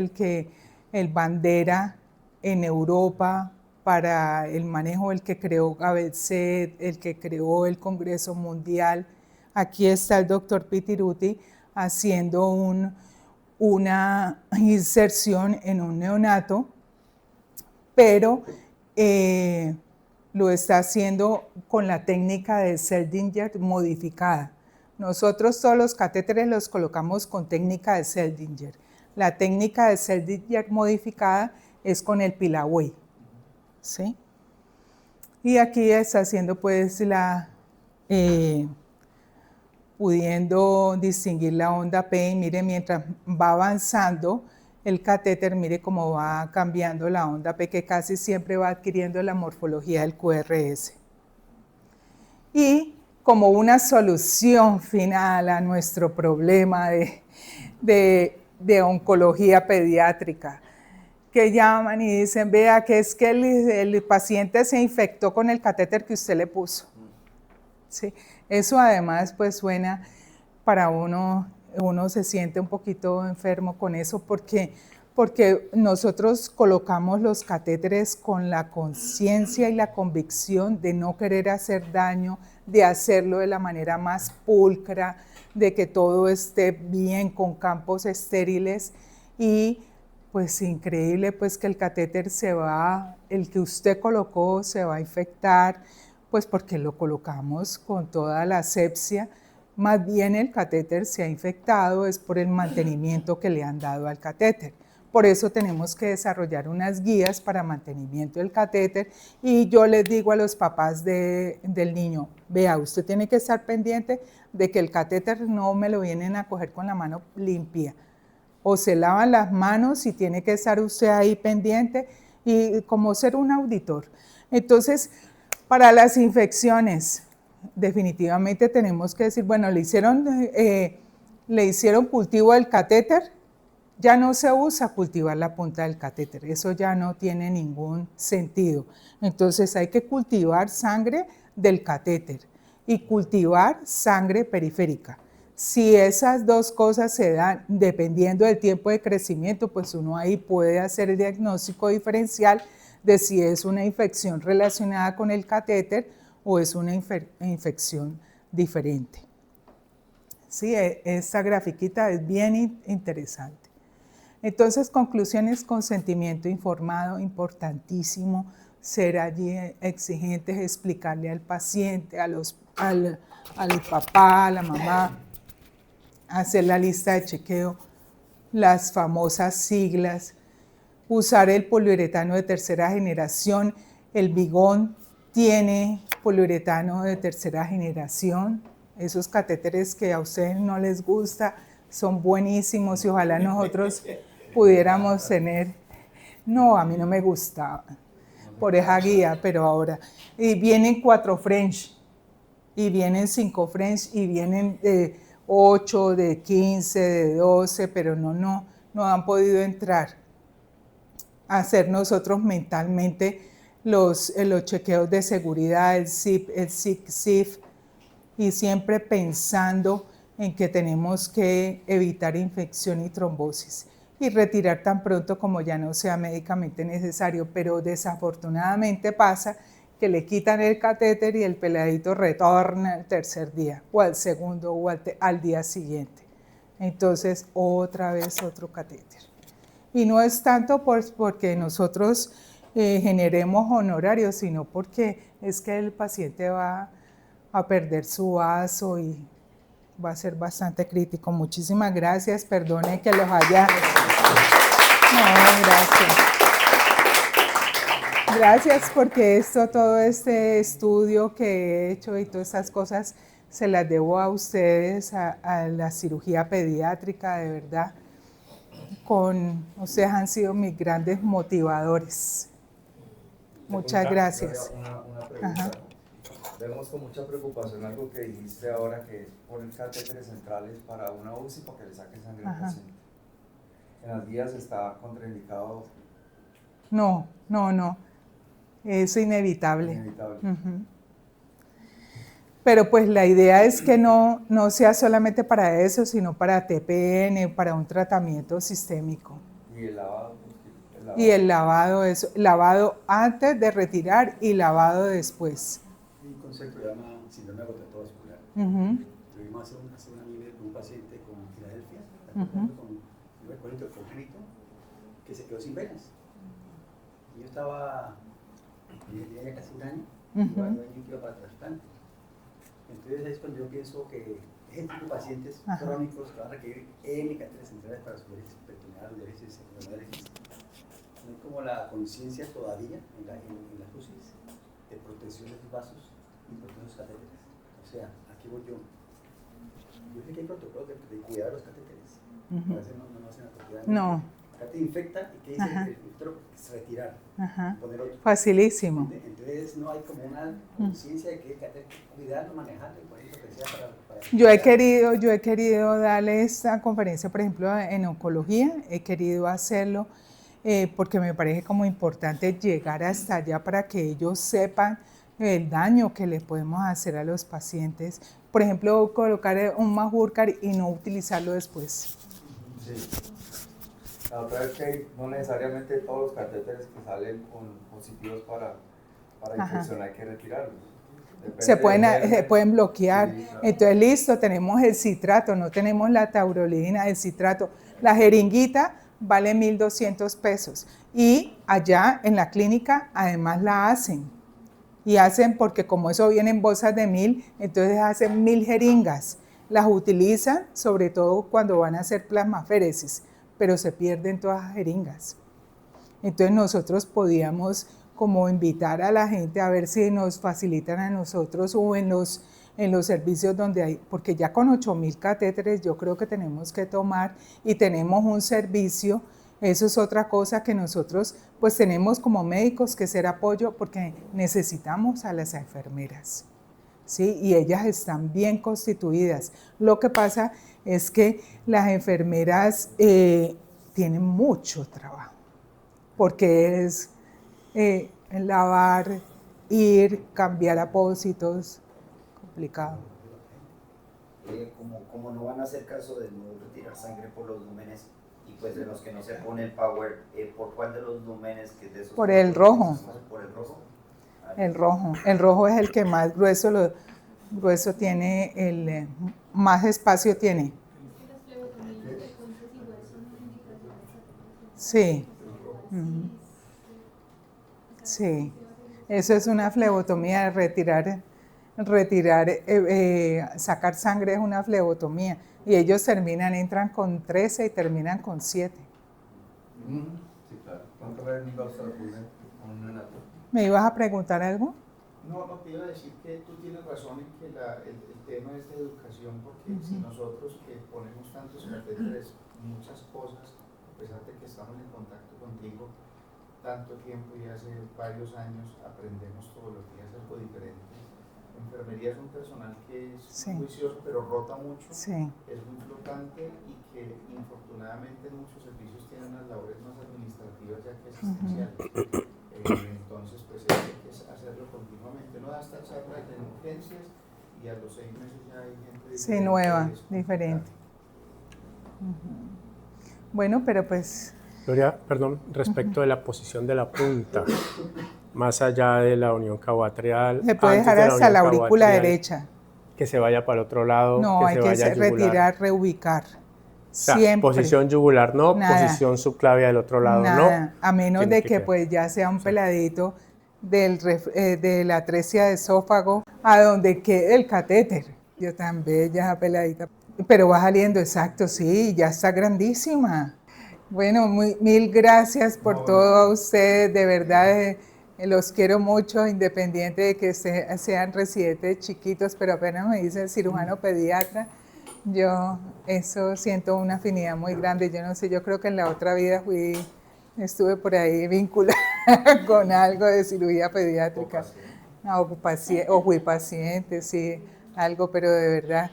el bandera en Europa para el manejo, el que creó Gavetset, el que creó el Congreso Mundial. Aquí está el doctor Pittiruti haciendo una inserción en un neonato, pero lo está haciendo con la técnica de Seldinger modificada. Nosotros todos los catéteres los colocamos con técnica de Seldinger. La técnica de Seldinger modificada es con el Pilaway, ¿sí? Y aquí está haciendo pues pudiendo distinguir la onda P, y mire, mientras va avanzando el catéter, mire cómo va cambiando la onda P, que casi siempre va adquiriendo la morfología del QRS. Y como una solución final a nuestro problema de oncología pediátrica, que llaman y dicen, vea, que es que el paciente se infectó con el catéter que usted le puso. ¿Sí? Eso además pues suena para uno se siente un poquito enfermo con eso porque nosotros colocamos los catéteres con la conciencia y la convicción de no querer hacer daño, de hacerlo de la manera más pulcra, de que todo esté bien con campos estériles y pues increíble pues que el catéter el que usted colocó se va a infectar, pues porque lo colocamos con toda la asepsia. Más bien el catéter se ha infectado es por el mantenimiento que le han dado al catéter. Por eso tenemos que desarrollar unas guías para mantenimiento del catéter y yo les digo a los papás del niño, vea, usted tiene que estar pendiente de que el catéter no me lo vienen a coger con la mano limpia. O se lavan las manos y tiene que estar usted ahí pendiente y como ser un auditor. Entonces, para las infecciones, definitivamente tenemos que decir, bueno, le hicieron cultivo del catéter, ya no se usa cultivar la punta del catéter, eso ya no tiene ningún sentido. Entonces hay que cultivar sangre del catéter y cultivar sangre periférica. Si esas dos cosas se dan dependiendo del tiempo de crecimiento, pues uno ahí puede hacer el diagnóstico diferencial de si es una infección relacionada con el catéter o es una infección diferente. Sí, esta grafiquita es bien interesante. Entonces, conclusiones: consentimiento informado, importantísimo, ser allí exigentes, explicarle al paciente, al papá, a la mamá, hacer la lista de chequeo, las famosas siglas, usar el poliuretano de tercera generación. El Bigón tiene poliuretano de tercera generación. Esos catéteres que a ustedes no les gusta son buenísimos y ojalá nosotros pudiéramos tener. No, a mí no me gustaba por esa guía, pero ahora. Y vienen 4 French, y vienen 5 French, y vienen de 8, de 15, de 12, pero no han podido entrar a hacer nosotros mentalmente los chequeos de seguridad, el SIP, el SIC-SIF, y siempre pensando en que tenemos que evitar infección y trombosis y retirar tan pronto como ya no sea médicamente necesario, pero desafortunadamente pasa que le quitan el catéter y el peladito retorna al tercer día, o al segundo, o al día siguiente. Entonces, otra vez otro catéter. Y no es tanto porque nosotros generemos honorarios, sino porque es que el paciente va a perder su vaso y va a ser bastante crítico. Muchísimas gracias, perdone que los haya... No, gracias. Gracias porque todo este estudio que he hecho y todas estas cosas se las debo a ustedes, a la cirugía pediátrica, de verdad. Ustedes han sido mis grandes motivadores. Muchas gracias. Una pregunta. Ajá. Vemos con mucha preocupación algo que dijiste ahora, que es poner catéteres centrales para una UCI para que le saquen sangre al paciente. ¿En las guías está contraindicado? No. Es inevitable. Pero pues la idea es que no sea solamente para eso, sino para TPN, para un tratamiento sistémico. ¿Y el lavado? Y el lavado, lavado antes de retirar y lavado después. Hay un concepto que se llama síndrome agotamiento vascular. Lo vimos hace una nivel con un paciente con Filadelfia, con un recuento congénito, que se quedó sin venas. Y yo tenía ya casi un año, y iba para trasplante. Entonces es cuando yo pienso que ese tipo de pacientes crónicos que van a requerir catéteres centrales para su diálisis peritoneal, diálisis secundaria, no hay como la conciencia todavía en las UCIs de protección de sus vasos y protección de los catéteres. O sea, aquí voy yo. Yo sé que hay protocolos de cuidar de los catéteres. A veces no hacen la propiedad. No. El catéter infecta y ¿qué dice el filtro? Retirar. Poner otro. Facilísimo. Entonces no hay como una conciencia de que el catéter cuidarlo, manejarlo y poner lo que sea para Yo he querido darle esta conferencia, por ejemplo, en oncología, he querido hacerlo porque me parece como importante llegar hasta allá para que ellos sepan el daño que le podemos hacer a los pacientes. Por ejemplo, colocar un Majorcar y no utilizarlo después. Sí. La otra es que no necesariamente todos los catéteres que salen positivos para infección hay que retirarlos. Se pueden bloquear. Sí, claro. Entonces, listo, tenemos el citrato, no tenemos la taurolidina, el citrato. La jeringuita vale 1.200 pesos. Y allá en la clínica además la hacen. Y hacen porque como eso viene en bolsas de 1.000, entonces hacen 1.000 jeringas. Las utilizan sobre todo cuando van a hacer plasmaféresis, pero se pierden todas las jeringas. Entonces nosotros podíamos como invitar a la gente a ver si nos facilitan a nosotros o en los servicios donde hay, porque ya con 8.000 catéteres yo creo que tenemos que tomar y tenemos un servicio. Eso es otra cosa que nosotros pues tenemos como médicos que ser apoyo porque necesitamos a las enfermeras, ¿sí? Y ellas están bien constituidas. Lo que pasa es que las enfermeras tienen mucho trabajo porque es lavar, ir, cambiar apósitos, complicado. Como no van a hacer caso de no retirar sangre por los lúmenes y pues de los que no se pone el power, ¿por cuál de los lúmenes que de esos? Por el rojo. ¿Por el rojo? El rojo es el que más grueso tiene, el más espacio tiene. Sí. Sí. Eso es una flebotomía, sacar sangre es una flebotomía. Y ellos entran con 13 y terminan con 7. Sí, claro. ¿Cuánto le iba a usted a un neonato? ¿Me ibas a preguntar algo? No, te iba a decir que tú tienes razón en que el tema es de educación, porque si nosotros que ponemos tantos catéteres, muchas cosas, a pesar de que estamos en contacto contigo tanto tiempo y hace varios años, aprendemos todos los días algo diferente. Enfermería es un personal que es muy juicioso, pero rota mucho, es muy flotante y que infortunadamente en muchos servicios tienen unas labores más administrativas ya que asistenciales. Entonces, pues hay que hacerlo continuamente. Uno da esta charla en urgencias y a los 6 meses ya hay gente nueva, diferente. Bueno, pero pues... Gloria, perdón, respecto de la posición de la punta, más allá de la unión caboatrial... Se puede dejar hasta la aurícula derecha. Que se vaya para el otro lado, no, que se vaya a yugular. Retirar, reubicar. O sea, siempre. Posición yugular no, Nada. Posición subclavia del otro lado Nada. no. A menos de que pues ya sea un peladito de la atresia de esófago a donde quede el catéter. Yo tan bella esa peladita. Pero va saliendo, exacto, sí, ya está grandísima. Bueno, mil gracias por todo a ustedes, de verdad los quiero mucho, independiente de que sean residentes chiquitos, pero apenas me dice el cirujano pediatra, yo eso siento una afinidad muy grande. Yo no sé, yo creo que en la otra vida estuve por ahí vinculada con algo de cirugía pediátrica, o fui paciente, sí, algo, pero de verdad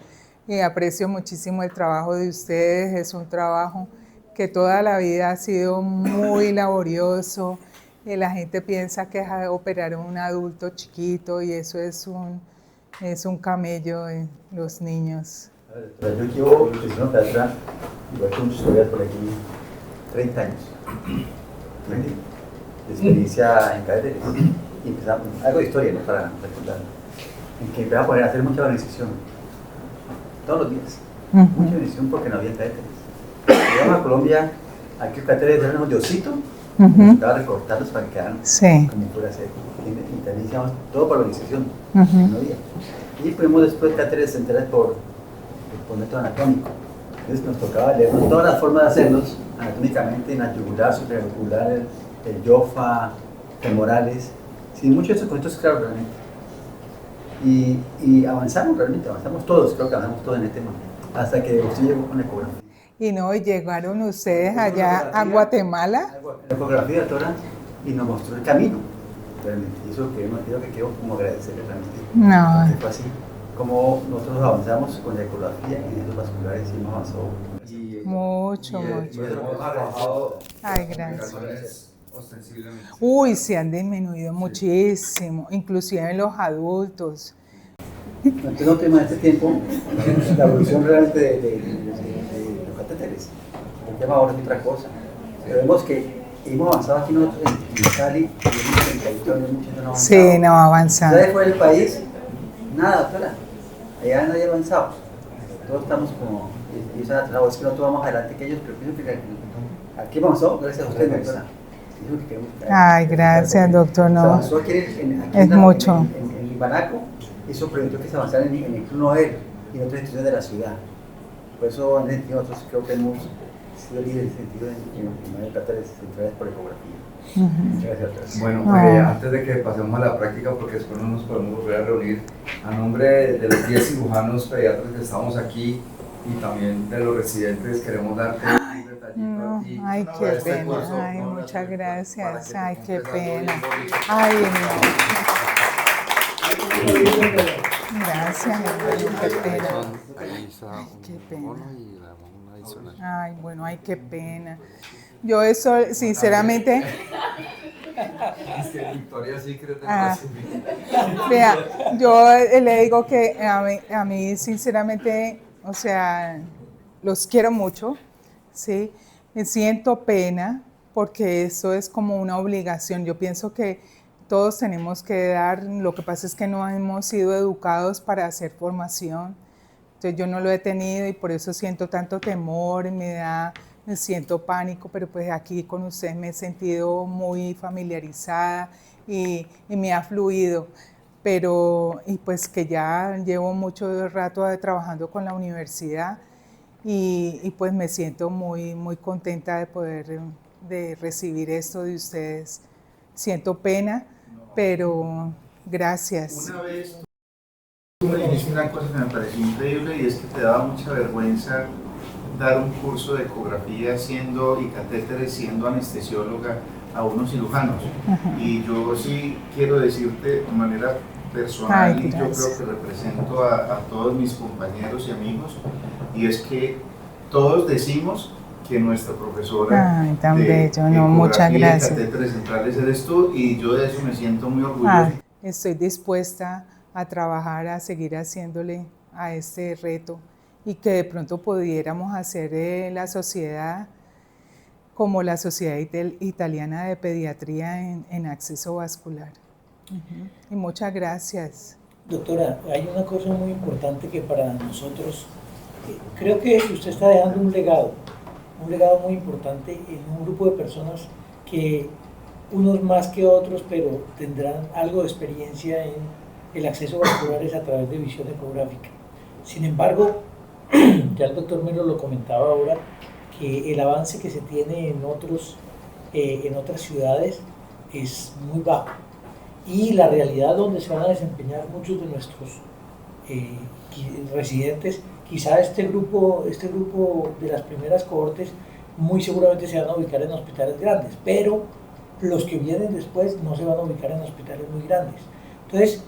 aprecio muchísimo el trabajo de ustedes, es un trabajo que toda la vida ha sido muy laborioso. La gente piensa que es operar a un adulto chiquito y eso es un camello en los niños. Yo llevo presión pediatra, igual que muchos colegas por aquí, 30 años de experiencia en catéteres. Y empezamos, algo de historia, ¿no? Para recordar, en que empezamos a poner a hacer mucha organización, todos los días, mucha organización porque no había catéteres. Llegamos a Colombia, aquí los catéteres eran unos de osito, estaba recortarlos para que quedaran como fuera seco. Y también hicimos todo por organización, no había. Y fuimos después catéteres centrales por método anatómico. Entonces nos tocaba leernos todas las formas de hacerlos anatómicamente, en la yugular, supraventricular, el yofa, femorales, sin muchos de esos conceptos claros realmente. Y avanzamos realmente, avanzamos todos, creo que avanzamos todos en este tema, hasta que usted llegó con la ecografía. Y no, llegaron ustedes allá a Guatemala. La ecografía, doctora, y nos mostró el camino, realmente. Y eso que quiero como agradecerle realmente. No. Porque fue así, como nosotros avanzamos con la ecografía en esos vasculares y hemos avanzado. Mucho. Hemos bajado Ay, gracias. ostensiblemente. Uy, se han disminuido muchísimo, inclusive en los adultos. Entonces, no tema de este tiempo, la evolución realmente de los catéteres. El tema ahora es otra cosa. Pero vemos que hemos avanzado aquí nosotros en Cali, y en 38 años muchos no han avanzado. Sí, no avanzado. ¿Ustedes fuera del país? Nada, doctora. Allá nadie ha avanzado. Todos estamos como, y es que nosotros vamos adelante que ellos, pero pienso que aquí avanzó gracias a usted, doctora. Ay, gracias, doctor. No. Se avanzó aquí es mucho. En Libanaco, y eso permitió que se avanzara en el Club Nobel y en otras instituciones de la ciudad. Por eso, en ese sentido, nosotros creo que hemos sido líderes en el sentido de mayor catéteres centrales por ecografía. Muchas gracias, doctora. Bueno, antes de que pasemos a la práctica, porque después no nos podemos volver a reunir, a nombre de los 10 cirujanos pediatras que estamos aquí y también de los residentes, queremos darte un detallito a ti. Ay, qué pena. Curso, ay, muchas gracias. Ay, qué pena. Ay, Ay, no. Gracias, hermano, qué pena. Ahí está qué un pena. mono y le damos un adicional. Ay, bueno, ay, qué pena. Yo eso, sinceramente... Es que Victoria sí cree Vea, yo le digo que a mí sinceramente, o sea, los quiero mucho, ¿sí? Me siento pena porque eso es como una obligación. Yo pienso que todos tenemos que dar, lo que pasa es que no hemos sido educados para hacer formación. Entonces yo no lo he tenido y por eso siento tanto temor y me siento pánico, pero pues aquí con ustedes me he sentido muy familiarizada y me ha fluido. Pero, y pues que ya llevo mucho rato trabajando con la universidad y pues me siento muy, muy contenta de poder de recibir esto de ustedes. Siento pena, pero gracias. Una vez tú me dijiste una cosa que me pareció increíble y es que te daba mucha vergüenza dar un curso de ecografía y catéteres siendo anestesióloga a unos cirujanos. Y yo sí quiero decirte de manera personal, y yo creo que represento a todos mis compañeros y amigos, y es que todos decimos que nuestra profesora de muchas gracias. y catéteres centrales eres tú, y yo de eso me siento muy orgulloso. Estoy dispuesta a trabajar, a seguir haciéndole a este reto y que de pronto pudiéramos hacer la sociedad como la Sociedad Italiana de Pediatría en acceso vascular. Y muchas gracias. Doctora, hay una cosa muy importante que para nosotros, creo que usted está dejando un legado muy importante en un grupo de personas que unos más que otros, pero tendrán algo de experiencia en el acceso vascular a través de visión ecográfica. Sin embargo, ya el doctor Melo lo comentaba ahora, que el avance que se tiene en otras ciudades es muy bajo. Y la realidad donde se van a desempeñar muchos de nuestros residentes, quizá este grupo de las primeras cohortes muy seguramente se van a ubicar en hospitales grandes, pero los que vienen después no se van a ubicar en hospitales muy grandes. Entonces,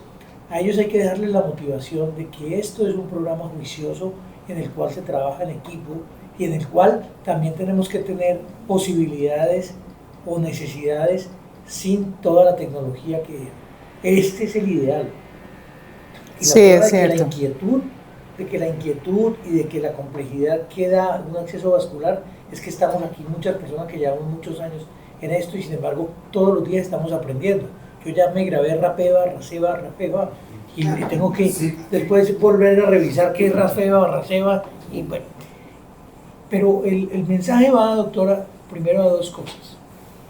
a ellos hay que dejarles la motivación de que esto es un programa juicioso en el cual se trabaja en equipo y en el cual también tenemos que tener posibilidades o necesidades sin toda la tecnología que este es el ideal. Y sí, es cierto. De que la inquietud y de que la complejidad que da un acceso vascular es que estamos aquí muchas personas que llevamos muchos años en esto y sin embargo todos los días estamos aprendiendo. Yo ya me grabé Rafeba y tengo que después volver a revisar qué es Rafeba y bueno. Pero el mensaje va, doctora, primero a dos cosas.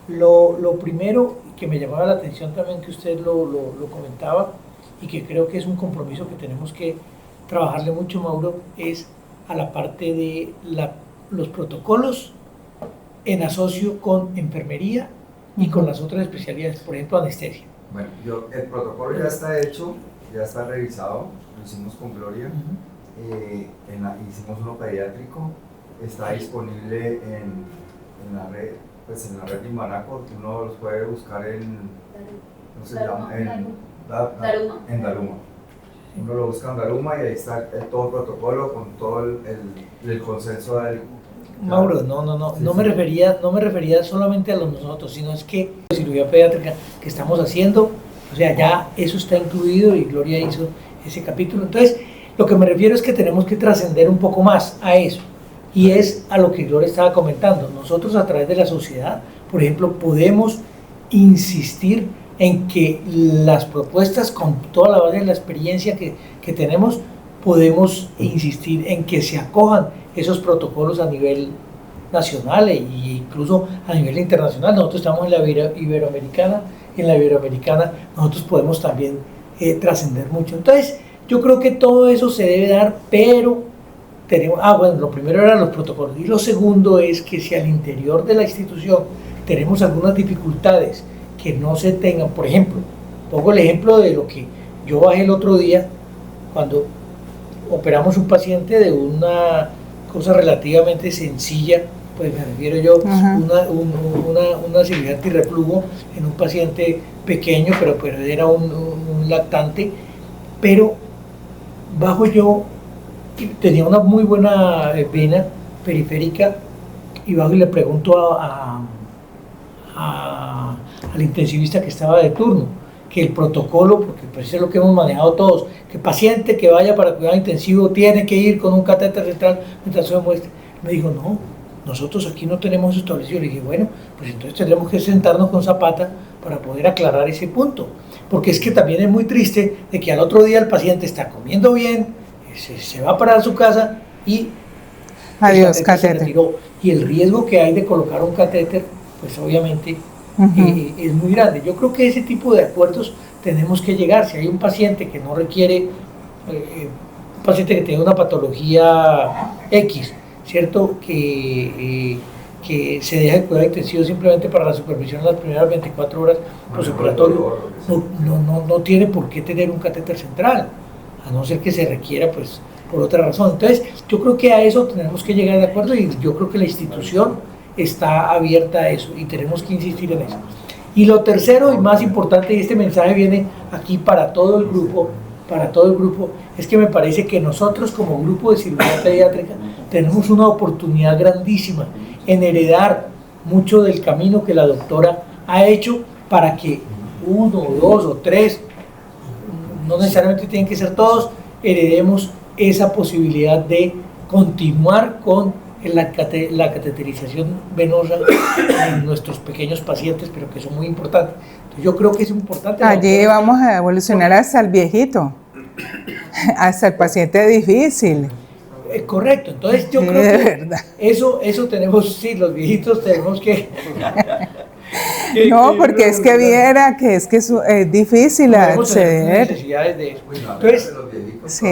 Lo primero que me llamaba la atención también que usted lo comentaba y que creo que es un compromiso que tenemos que trabajarle mucho, Mauro, es a la parte de los protocolos en asocio con enfermería y con las otras especialidades, por ejemplo, anestesia. Bueno, el protocolo ya está hecho, ya está revisado, lo hicimos con Gloria, hicimos uno pediátrico, está disponible en la red, pues en la red de Imbanaco, uno los puede buscar en Daruma. Uno lo busca en Daruma y ahí está todo el protocolo con todo el consenso del... Mauro, no me refería solamente a nosotros, sino es que la cirugía pediátrica que estamos haciendo, o sea, ya eso está incluido y Gloria hizo ese capítulo. Entonces, lo que me refiero es que tenemos que trascender un poco más a eso, y es a lo que Gloria estaba comentando. Nosotros a través de la sociedad, por ejemplo, podemos insistir en que las propuestas, con toda la base de la experiencia que tenemos, podemos insistir en que se acojan esos protocolos a nivel nacional e incluso a nivel internacional. Nosotros estamos en la Iberoamericana, nosotros podemos también trascender mucho. Entonces, yo creo que todo eso se debe dar, pero tenemos, lo primero eran los protocolos, y lo segundo es que si al interior de la institución tenemos algunas dificultades que no se tengan, por ejemplo, pongo el ejemplo de lo que yo bajé el otro día cuando operamos un paciente de una cosa relativamente sencilla, pues me refiero yo, una cirugía antirreflujo en un paciente pequeño, pero era un lactante, pero bajo yo, tenía una muy buena vena periférica, y bajo y le pregunto al intensivista que estaba de turno, que el protocolo, porque pues es lo que hemos manejado todos, que el paciente que vaya para cuidado intensivo tiene que ir con un catéter central mientras se muestre. Me dijo, no, nosotros aquí no tenemos eso establecido. Le dije, bueno, pues entonces tendremos que sentarnos con Zapata para poder aclarar ese punto, porque es que también es muy triste de que al otro día el paciente está comiendo bien, se va para su casa y adiós, catéter. y el riesgo que hay de colocar un catéter, pues obviamente es muy grande. Yo creo que ese tipo de acuerdos tenemos que llegar. Si hay un paciente que no requiere, un paciente que tiene una patología X, ¿cierto? Que se deja de cuidado intensivo simplemente para la supervisión en las primeras 24 horas postoperatorio, no tiene por qué tener un catéter central, a no ser que se requiera, pues, por otra razón. Entonces, yo creo que a eso tenemos que llegar de acuerdo y yo creo que la institución está abierta a eso y tenemos que insistir en eso. Y lo tercero y más importante, y este mensaje viene aquí para todo el grupo, es que me parece que nosotros como grupo de cirugía pediátrica tenemos una oportunidad grandísima en heredar mucho del camino que la doctora ha hecho para que 1, 2 o 3, no necesariamente tienen que ser todos, heredemos esa posibilidad de continuar con la cateterización venosa en nuestros pequeños pacientes, pero que son muy importantes. Entonces, yo creo que es importante. Allí vamos a evolucionar hasta el viejito, hasta el paciente difícil. Correcto, entonces yo creo que eso tenemos, sí, los viejitos tenemos que... No, porque es que viera que es difícil acceder. Necesidades de eso. Entonces, sí,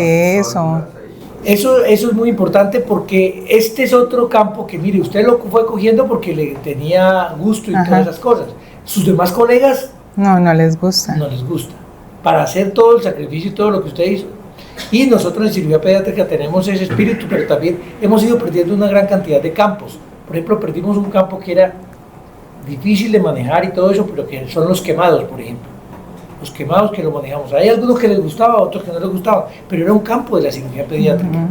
eso es muy importante porque este es otro campo que, mire, usted lo fue cogiendo porque le tenía gusto y todas esas cosas. Sus demás colegas... No les gusta. No les gusta. Para hacer todo el sacrificio y todo lo que usted hizo. Y nosotros en cirugía pediátrica tenemos ese espíritu, pero también hemos ido perdiendo una gran cantidad de campos. Por ejemplo, perdimos un campo que era difícil de manejar y todo eso, pero que son los quemados, por ejemplo. Los quemados que lo manejamos. Hay algunos que les gustaba, otros que no les gustaba, pero era un campo de la cirugía pediátrica.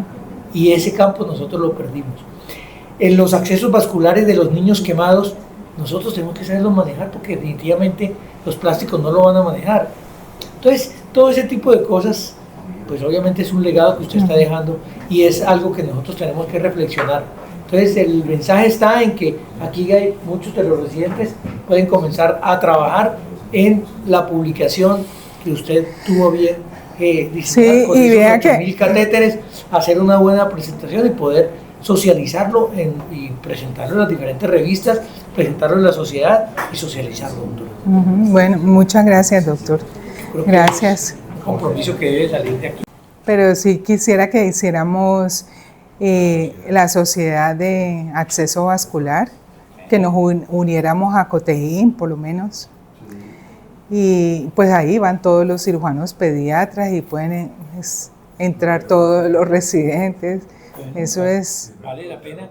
Y ese campo nosotros lo perdimos. En los accesos vasculares de los niños quemados, nosotros tenemos que saberlos manejar porque definitivamente los plásticos no lo van a manejar. Entonces, todo ese tipo de cosas, pues obviamente es un legado que usted está dejando y es algo que nosotros tenemos que reflexionar. Entonces el mensaje está en que aquí hay muchos de los residentes pueden comenzar a trabajar en la publicación que usted tuvo bien diseñar con esos 8.000 catéteres, hacer una buena presentación y poder socializarlo y presentarlo en las diferentes revistas, presentarlo en la sociedad y socializarlo, doctor. Bueno, muchas gracias, doctor. Gracias. Un compromiso que debe salir de aquí. Pero sí quisiera que hiciéramos la sociedad de acceso vascular, que nos uniéramos a Cotejín, por lo menos. Y pues ahí van todos los cirujanos pediatras y pueden entrar todos los residentes. Eso es... Vale la pena.